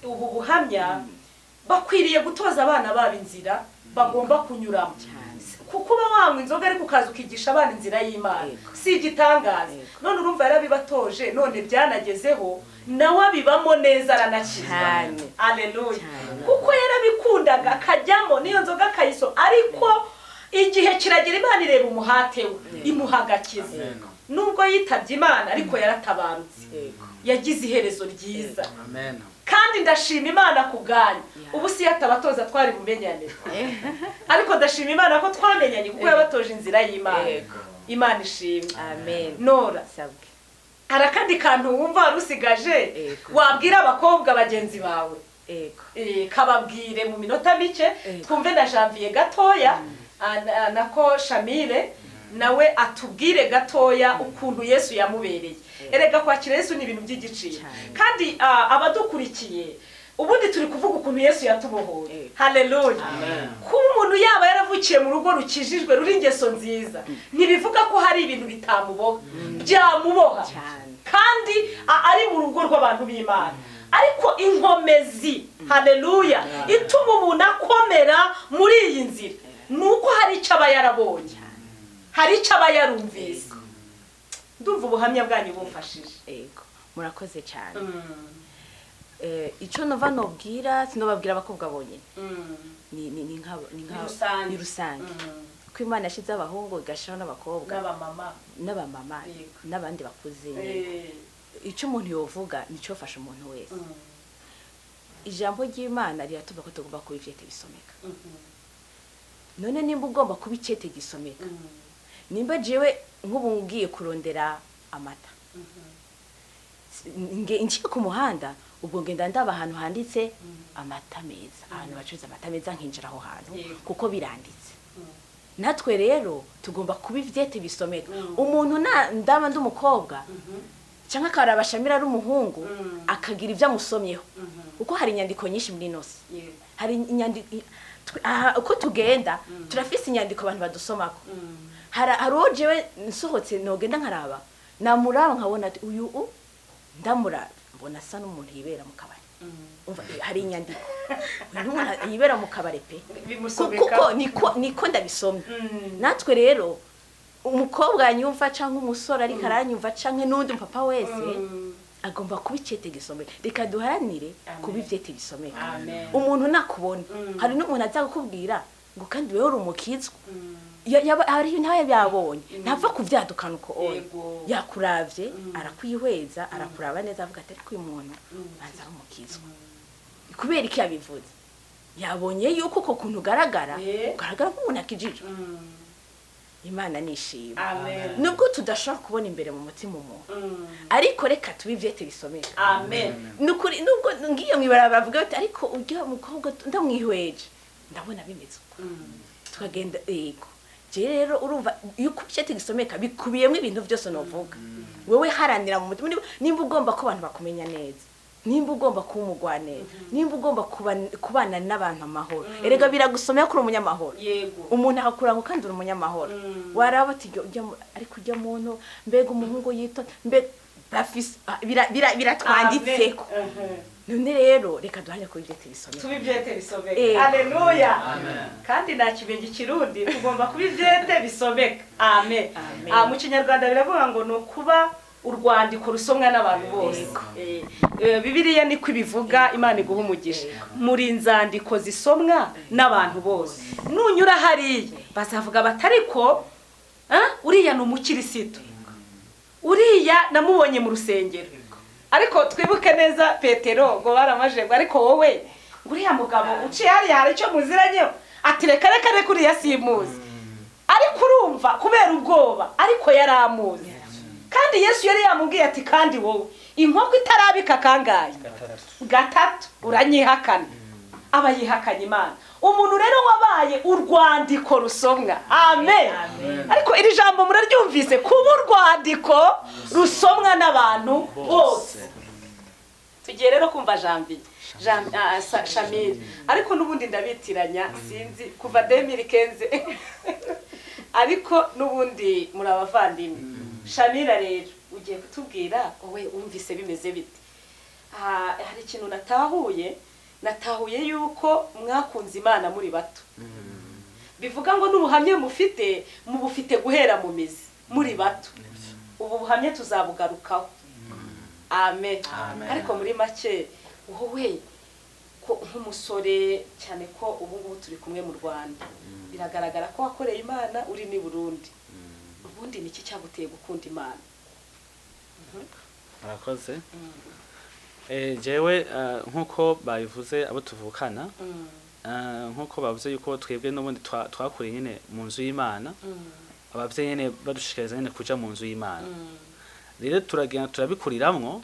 ubu buhamya bakwiriye gutoza abana babo inzira bagomba kunyuramo, kuko uba wanywa inzoga ariko ukaza ukigisha abana inzira y'Imana, si igitangaza. None urumva yarabibatoje, none byanagezeho nawe abibamo neza, aranakizwa. Aleluya. Kuko yarabikundaga akajyamo n'iyo nzoga akayiso, ariko igihe kiragira Imana ireba umuhate we imuhagakiza. Nubwo yitabye Imana ariko yaratabarutse, yagize iherezo ryiza. Amen. Kandi ndashima Imana kubwanyu. Ubu si yatabatoza twari bumenyane, ariko ndashima Imana ko twamenyanye kuko yabatoje inzira y'Imana. Imana ishimwe. Amen. Nora, sabwe, arakandi kantu wumva rusigaje wabwira abakobwa bagenzi bawe? Kababwire mu minota mike, twumve na Janvier gatoya nako Shamire nawe atubwire gatoya ukuntu Yesu yamubereye. Erega kwakira Yesu ni ibintu by'igiciro, kandi abadukurikiye ubundi turi kuvuga ukuntu Yesu yatubohoye. Haleluya. Ko umuntu yaba yaravukiye mu rugo rukijijwe ruri ingeso nziza, ntibivuga ko hari ibintu bitamuboha, byamuboha, kandi ari mu rugo rw'abantu b'Imana. Ariko inkomezi, haleluya, ituma umuntu akomera muri iyi nzira nuko hari icyo aba yarabonye, hari icyo aba yarumvise. Ndumva ubuhamya bwanyu bumfashije. Murakoze cyane. Icyo nova nobwira, sinobabwira abakobwa bonyine, ni rusange. Ko Imana yashize abahungu igashiraho n'abakobwa n'abamama n'abandi bakuze. Icyo umuntu yovuga nicyo fasha umuntu wese. Ijambo ry'Imana riratubwira ko tugomba kuba ivyete bisomeka. None nimba ugomba kuba icyete gisomeka, nimba jewe nk'ubu ngiye kurondera amata, ngiye ku muhanda, ubwo ngenda ndaba ahantu handitse amata meza, ahantu bacuruza amata meza, nkinjira aho hantu kuko biranditse. Natwe rero tugomba kuba ivyete bisomeka. Umuntu ndaba ndumukobwa cyangwa akaraba Shamira ari umuhungu akagira ibyo amusomyeho, kuko hari inyandiko nyinshi muri nose. Hari inyandiko uko tugenda turafise inyandiko abantu badusomako. Hari uwo jewe nsohotse nogenda nkaraba, namuraba nkabona ati uyu ndamuraba mbona asa n'umuntu yibera mu kabari. Umva hari inyandiko umuntu yibera mu kabari pe, kuko niko ndabisomye. Natwe rero umukobwa yanyumva canke umusore ariko aranyumva canke n'undi papa wese agomba kuba icete gisomeka. Reka duharanire kuba ivyete bisomeka. Umuntu nakubona hari n'umuntu aza kukubwira ngo kandi wewe uri umukizwa hari ntaye byabonye ntava kuvyadukana uko oya yakuravye arakwihweza arakuraba neza avuga ati ariko uyu muntu banza ari umukizwa kubera iki yabivuze yabonye yuko uko kuntu ugaragara nk'umuntu akijije. Imana nishima. Nubwo tudashobora kubona imbere mu mutima umuntu ariko reka tuba ivyete bisomeka. Nukuri nubwo ngiye mwibara bavuga ati ariko urya mukobwa ndamwihweje ndabona bimeze uko tukagenda yego. Je rero urumva yuko ivyete gisomeka bikubiyemo ibintu byose novuga. Wewe haranira mu mutima nimba ugomba ko abantu bakumenya neza, nimba ugomba kuba umugwaneza, nimba ugomba kubana n'abantu amahoro. Erega biragusomera kuri umunyamahoro. Umuntu akakurango kandi uri umunyamahoro. Waraba ati ariko ujya muntu mbega umuhungu yito mbega bafise biratwanditseko. None rero reka duhanye ko ivyete bisomeka. Tubi ivyete bisomeka. Haleluya. Kandi nta kibenge kirundi tugomba kuba ivyete bisomeka. Amen. Mu Kinyarwanda biravuga ngo no kuba urwandiko rusomwa n'abantu bose. Bibiliya niko ibivuga. Imana iguha umugisha. Muri nzandiko zisomwa n'abantu bose. Nunyura hariya bazavuga batariko uriya ni umukirisitu, uriya namubonye mu rusengero. Ariko twibuke neza Petero ngo baramaje ariko wowe uriya mugabo uciye hari icyo muziranye ati reka uriya simuzi. Ariko urumva kubera ubwoba ariko yaramuzi. Kandi Yesu yari yamubwiye ati kandi wowe inkoko itarabika kangaye gatatu uranyihakana. Abayihakanye Imana. Umuntu rero wabaye urwandiko rusomwa. Amen. Ariko iri jambo muraryumvise kuba urwandiko rusomwa n'abantu bose. Tugiye rero kumva Shamir ariko nubundi ndabitiranya sinzi kuva 2015 ariko nubundi muri abavandimwe. Shamira rero ugiye kutubwira wowe umvise bimeze bite? Hari ikintu natahuye yuko mwakunze Imana muri bato. Bivuga ngo n'ubuhamya mufite guhera mu mizi muri bato. Ubu buhamya tuzabugarukaho. Amen. Ariko muri make wowe ko nk'umusore cyane ko ubu ngubu turi kumwe mu Rwanda biragaragara ko wakoreye Imana uri ni Burundi. Ubundi niki cyaguteye gukunda Imana? Murakoze. Jewe nkuko babivuze abo tuvukana nkuko bavuze yuko twebwe n'ubundi twakuriye nyine mu nzu y'Imana. Abavye nyene badushikariza nyene kuja mu nzu y'Imana. Rero turagenda turabikuriramwo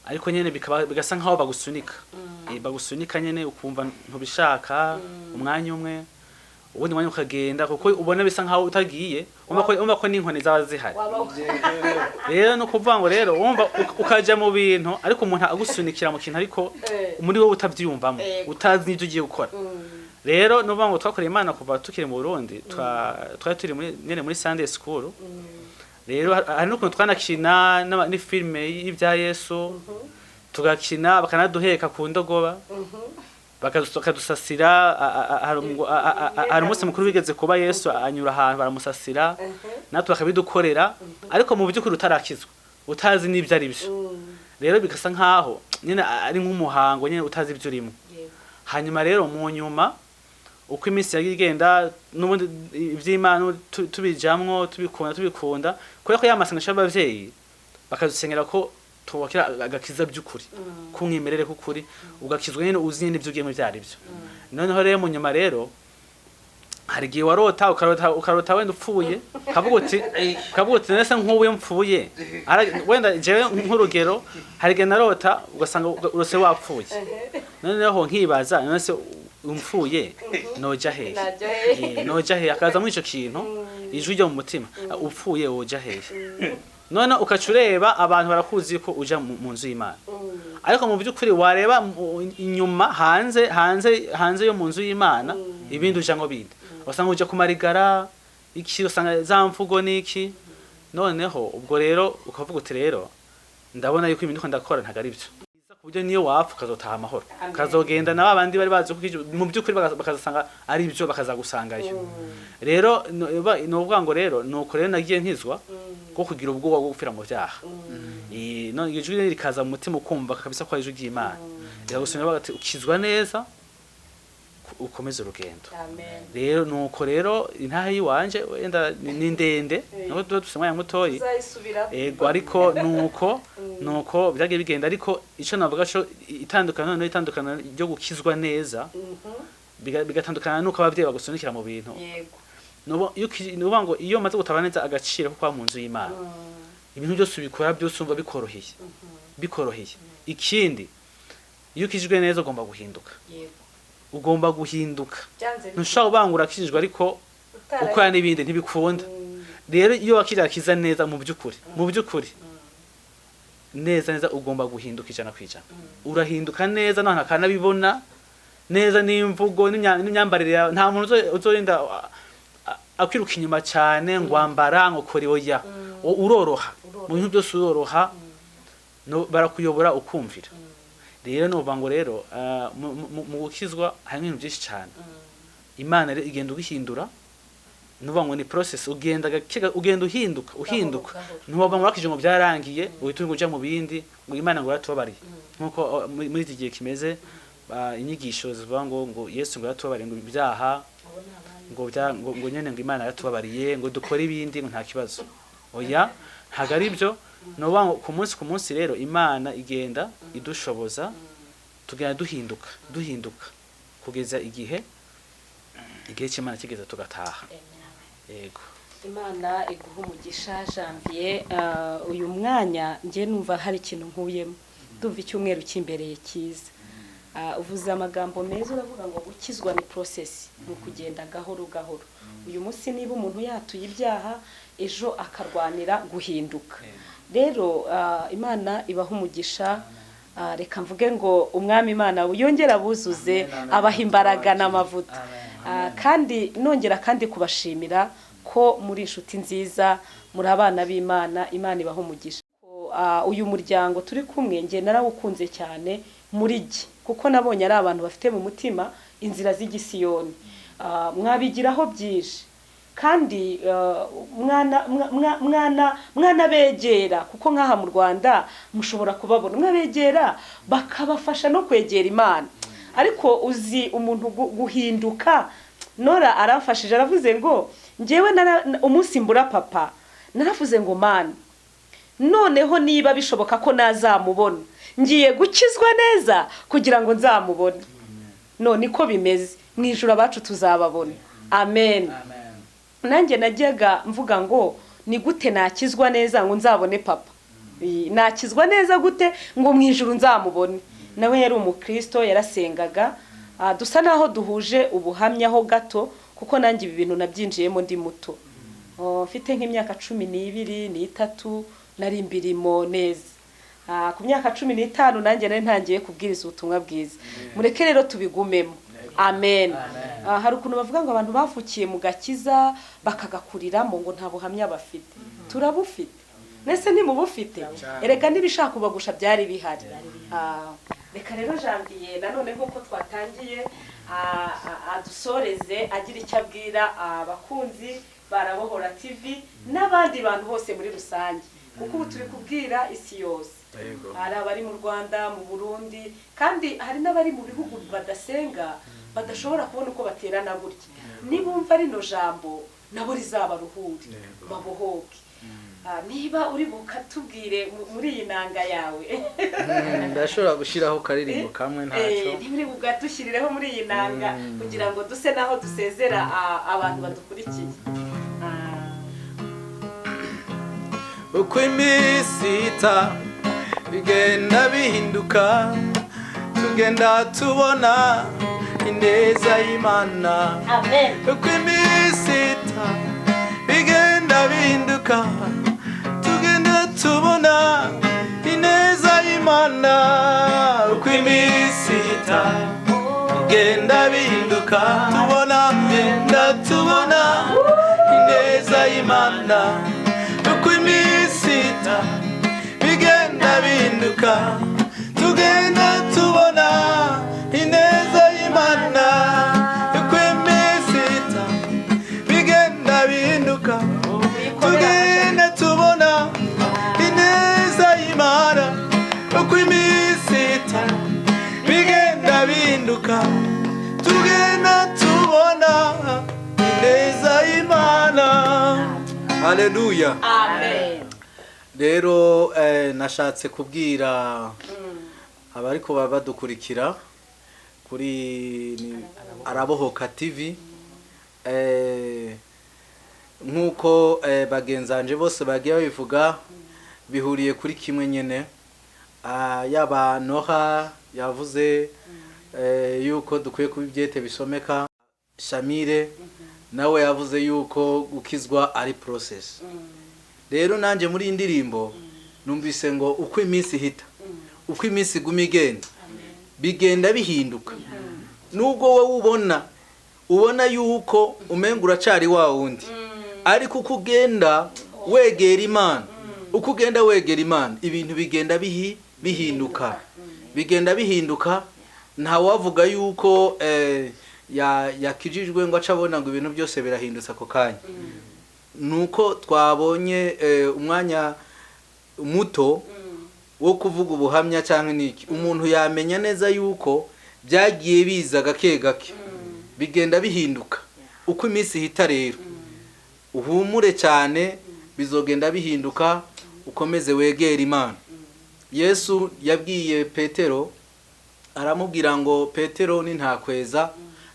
ariko nyene bigasa nkaho bagusunika nyene ukumva ntubishaka umwanya umwe ubundi mwanya ukagenda kuko ubona bisa nkaho utagiye umva ko n'inkoni zaba zihari. Rero no kuvuga ngo rero umva ukaja mu bintu ariko umuntu agusunikira mu kintu ariko muri wowe utavyumvamo utazi n'ibyo ugiye gukora. Rero no ngo twakoreye Imana kuva tukiri mu Burundi twari turi muri Sunday school. Rero hari no twanakina ni filme y'ibya Yesu tugakina bakanaduheka ku ndogoba bakadusasira. Hari umunsi mukuru wigeze kuba Yesu anyura ahantu baramusasira natwe bakabidukorera ariko mu by'ukuri utarakizwa utazi n'ibyo ari byo. Rero bigasa nkaho nyine ari nk'umuhango nyine utazi ibyo urimo. Hanyuma rero mu nyuma uko iminsi yagigenda n'ubundi iby'Imana tubijamwo tubikunda kubera ko yamasengesho y'abavyeyi bakadusengera ko tubakira agakiza by'ukuri kumwimerere kukuri ugakizwa nyine uzi nyine ibyo ugiyemo byari byo. Noneho rero mu nyuma rero hari gihe warota ukarota wenda upfuye kavuga uti nese nk'ubu mpfuye wenda jewe nk'urugero hari gihe narota ugasanga urose wapfuye. Noneho nkibaza nese umfuye noja hehe akaza muri ico kintu ijwi ryo mu mutima upfuye woja hehe. None ukacureba abantu barakuzi ko uja mu nzu y'Imana ariko mu by'ukuri wareba inyuma hanze yo mu nzu y'Imana ibindi uja ngo bindi wasanga uja kumarigara iki usanga za mvugo niki. Noneho ubwo rero ukavuga uti rero ndabona yuko ibintu ndakora ntagari byo buryo niyo wapfa ukazotaha amahoro kazogenda na babandi bari bazi mu by'ukuri bakazasanga ari byo bakazagusangayo rero novuga ngo rero nuko rero nagiye nkizwa ko kugira ubwoba bwo gupfira mu byaha no ijwi rikaza mu mutima ukumva kabisa ko ari ijwi ry'Imana biragusomera bagati ukizwa neza ukomeze urugendo rero nuko rero intahe yiwanje wenda ni ndende nako dusemanya mutoyi ego ariko nuko byagiye bigenda ariko ico navuga cyo itandukana ryo gukizwa neza bigatandukana nuko abavyeyi bagusunikira mu bintu nubo ngo iyo maze gutabana neza agaciro ko kwa mu nzu y'Imana ibintu byose ubikora byose umva bikoroheye ikindi iyo ukijwe neza ugomba guhinduka ntushaka ubangura akijijwe ariko ukora n'ibindi ntibikunda rero iyo wakirakiza neza mu by'ukuri neza ugomba guhinduka 100%. Urahinduka neza nta kanabibona neza n'imvugo n'imyambarire yawe nta muntu uzorinda akwiruka inyuma cyane ngo ambara ngo kore oya uroroha mu bintu byose uroroha no barakuyobora ukumvira rero nuvuga ngo rero mu gukizwa hari ibintu byinshi cyane Imana rero igenda ubihindura nuvuga ngo ni process ugenda uhinduka ntuvuga ngo wakije ngo byarangiye uhita uja mu bindi ngo Imana ngo yatubabariye nkuko muri iki gihe kimeze inyigisho zivuga ngo Yesu ngo yatubabariye ngo ibyaha ngo nyene ngo Imana yatubabariye ngo dukora ibindi ngo nta kibazo oya ntago ari byo nuvuga ngo ku munsi rero Imana igenda idushoboza tugenda duhinduka kugeza igihe cy'Imana kigeze tugataha yego Imana iguha umugisha Janvier uyu mwanya ngiye numva hari ikintu nkuyemo ndumva icyumweru cyimbereye cyiza uvuze amagambo meza uravuga ngo gukizwa ni process mu kugenda gahoro uyu munsi niba umuntu yatuye ibyaha ejo akarwanira guhinduka rero Imana ibaha umugisha reka mvuge ngo umwami Imana yongera buzuze abaha imbaraga n'amavuta kandi nongera kandi kubashimira ko muri inshuti nziza muri abana b'Imana Imana ibaha umugisha uyu muryango turi kumwe nge narawukunze cyane muri gi kuko nabonye ari abantu bafite mu mutima inzira z'igisiyoni mwabigiraho byinshi kandi mwana begera kuko nkaha mu Rwanda mushobora kubabona mwabegera bakabafasha no kwegera Imana ariko uzi umuntu guhinduka Nora arafashije aravuze ngo ngewe umunsi mbura papa naravuze ngo Mana noneho niba bishoboka ko nazamubona ngiye gukizwa neza kugira ngo nzamubone none ko bimeze mwijura bacu tuzababona amen nanjye najyaga mvuga ngo ni gute nakizwa neza ngo nzabone papa nakizwa neza gute ngo mwijuru nzamubone nawe yari umukristo yarasengaga dusa naho duhuje ubuhamya ho gato kuko nanjye ibi bintu nabyinjiyemo ndi muto mfite nk'imyaka 12 n'itatu nari mbirimo neza ku myaka 15 nanjye nari ntangiye kubwiriza ubutumwa bwiza mureke rero tubigumemo amen hari ukuntu bavuga ngo abantu bavukiye mu gakiza bakagakuriramo ngo nta buhamya bafite turabufite nese ntimubufite erega nibishaka ubagusha byari bihari reka rero Janvier nanone nkuko twatangiye adusoreze agira icyo abwira abakunzi barabohora TV n'abandi bantu bose muri rusange kuko ubu turi kubwira isi yose hari abari mu Rwanda mu Burundi kandi hari n'abari mu bihugu badasenga badashobora kubona uko baterana gutya nibumva rino jambo nabo rizabaruhure babohoke niba uri bukatubwire muri iyi nanga yawe ndashobora gushiraho karirimbo kamwe ntacyo ntibiri bugatushyirireho muri iyi nanga kugira ngo duse naho dusezera abantu badukurikiye uko imisita bigenda bihinduka tugenda tubona ineza y'Imana amen uko imisita bigenda bihinduka tugenda tubona ineza y'Imana uko imisita bigenda bihinduka tubona ineza y'Imana uko imisita bigenda bihinduka tugenda uko iminsi ihita bigenda bihinduka tugenda tubona ineza y'Imana. Haleluya. Amen. Rero nashatse kubwira abariko badukurikira kuri arabohoka TV nkuko bagenzanje bose bagiye babivuga bihuriye kuri kimwe nyene. Yaba Noha yavuze yuko dukwiye kuba ibyete bisomeka, Shamire nawe yavuze yuko gukizwa ari process. Rero nanje muri indirimbo numvise ngo uko iminsi hita, uko iminsi guma igenda, bigenda bihinduka. Nubwo wowe ubona yuko umenga uracari wa wundi, ariko uko ugenda wegera Imana, uko ugenda wegera Imana, ibintu bigenda bihinduka, bigenda bihinduka. Nta wavuga yuko yakijijwe ngo acabona ngo ibintu byose birahindutse ako kanya. Nuko twabonye umwanya muto wo kuvuga ubuhamya cyangwa niki, umuntu yamenya neza yuko byagiye biza gake gake bigenda bihinduka uko iminsi hita. Rero uhumure cyane, bizogenda bihinduka, ukomeze wegera Imana. Yesu yabwiye Petero, aramubwira ngo Petero ni ntakweza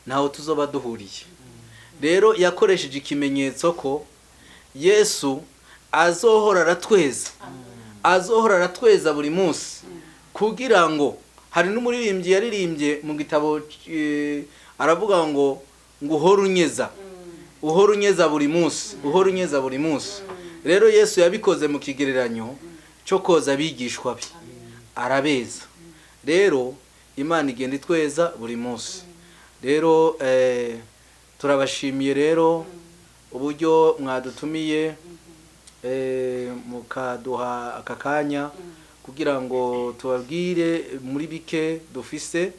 ntaho tuzoba duhuriye. Rero yakoresheje ikimenyetso ko Yesu azohora aratweza buri munsi, kugira ngo hari n'umuririmbyi yaririmbye mu gitabo aravuga ngo uhora unyeza buri munsi. Rero Yesu yabikoze mu kigereranyo cyo koza abigishwa be, arabeza. Rero Imana igenda itweza buri munsi. Rero turabashimiye rero uburyo mwadutumiye mukaduha aka kanya kugira ngo tubabwire muri bike dufise.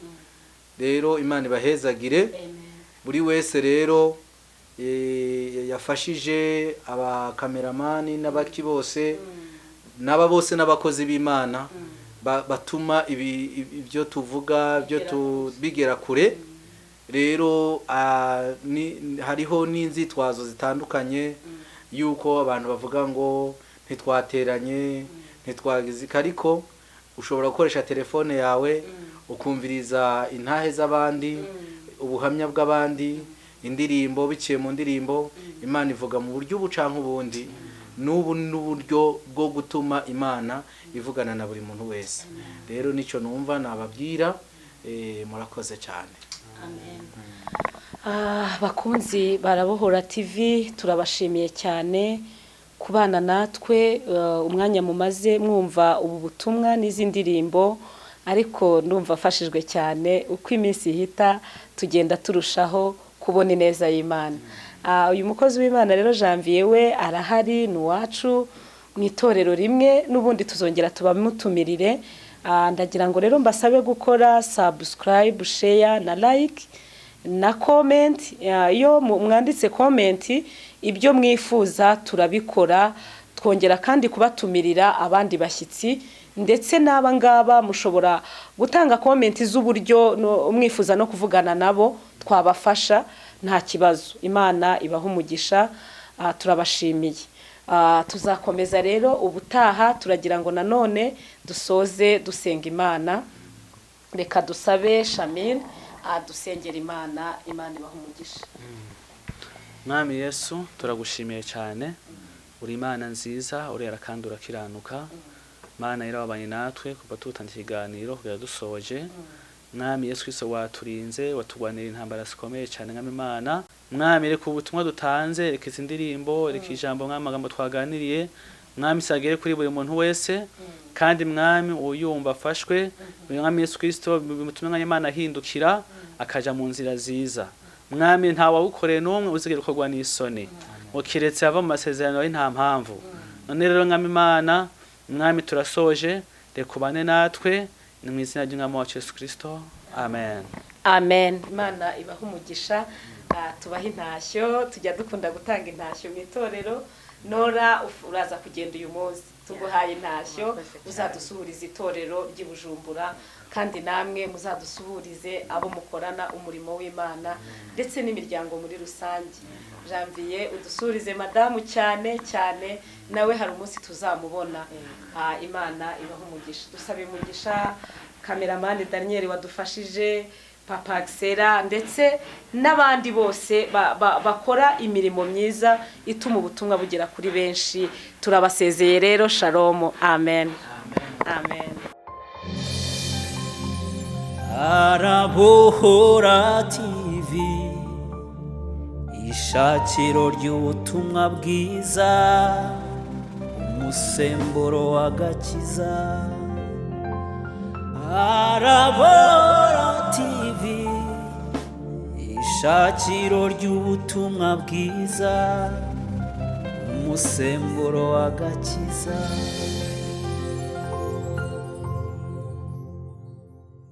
Rero Imana ibahezagire buri wese. Rero yafashije abakameramani n'abaki bose bose n'abakozi b'Imana batuma ibyo tuvuga byo tubigera kure. Rero hariho n'inzitwazo zitandukanye yuko abantu bavuga ngo ntitwateranye ntitwagize, ariko ushobora gukoresha telefone yawe ukumviriza intahe z'abandi, ubuhamya bw'abandi, indirimbo. Biciye mu ndirimbo Imana ivuga mu buryo bucanka ubundi, n'ubu n'uburyo bwo gutuma Imana ivugana na buri muntu wese. Rero nico numva nababwira. Murakoze cyane. Amen. Bakunzi barabohora TV, turabashimiye cyane kubana natwe umwanya mumaze mwumva ubu butumwa n'izi ndirimbo, ariko ndumva afashijwe cyane uko iminsi ihita tugenda turushaho kubona ineza y'Imana. Uyu mukozi w'Imana rero Janvier we arahari n'uwacu mu itorero rimwe, n'ubundi tuzongera tubamutumirire. Ndagira ngo rero mbasabe gukora subscribe, share na like na comment. Iyo mwanditse comment ibyo mwifuza turabikora, twongera kandi kubatumirira abandi bashyitsi, ndetse n'aba ngaba mushobora gutanga comment z'uburyo umwifuza no kuvugana nabo, twabafasha nta kibazo. Imana ibaha umugisha. Turabashimiye. Tuzakomeza rero ubutaha. Turagira ngo nanone dusoze dusenga Imana. Reka dusabe Shamil dusengera Imana. Imana ibaha umugisha. Umwami Yesu turagushimiye cyane, uri Imana nziza, urera kandi urakiranuka. Mana yarabanye natwe kuva tutanda ikiganiro kugera dusoje. Mwami Yesu Kristo waturinze, watugwanira intambara zikomeye cyane. Mwami Imana, Mwami reka ubutumwa dutanze, reka izi ndirimbo, reka ijambo mwamagambo twaganiriye, Mwami sagere kuri buri muntu wese, kandi Mwami uyumva afashwe. Mwami Yesu Kristo bimutumye Imana ahindukira akaja mu nzira ziza. Mwami nta wawukoreye n'umwe uzigera kugwa n'isoni, ukiretse ava mu masezerano nta mpamvu. None rero Mwami Imana, Mwami turasoje, reka ubane natwe, ni mu izina ry'Umwami wacu Yesu Kristo. Amen. Amen. Imana ibaha umugisha. Tubaha intashyo, tujya dukunda gutanga intashyo mu itorero. Nora uraza kugenda uyu munsi. tuguhaye intashyo Murakoze cyane. uzadusuhuriza itorero ry'i Bujumbura kandi namwe muzadusuhurize abo mukorana umurimo w'Imana ndetse n'imiryango muri rusange. Janvier udusuhurize madamu cyane cyane, nawe hari umunsi tuzamubona. Imana ibaha umugisha. Dusaba umugisha kameramani Daniel wadufashije, Papa Axela ndetse n'abandi bose bakora imirimo myiza ituma ubutumwa bugera kuri benshi. Turabasezeye rero, shalom, amen. Amen. Arabohora TV, ishakiro ry'ubutumwa bwiza, umusemburo w'agakiza. Arabohora TV, ishakiro ry'ubutumwa bwiza, umusemburo w'agakiza.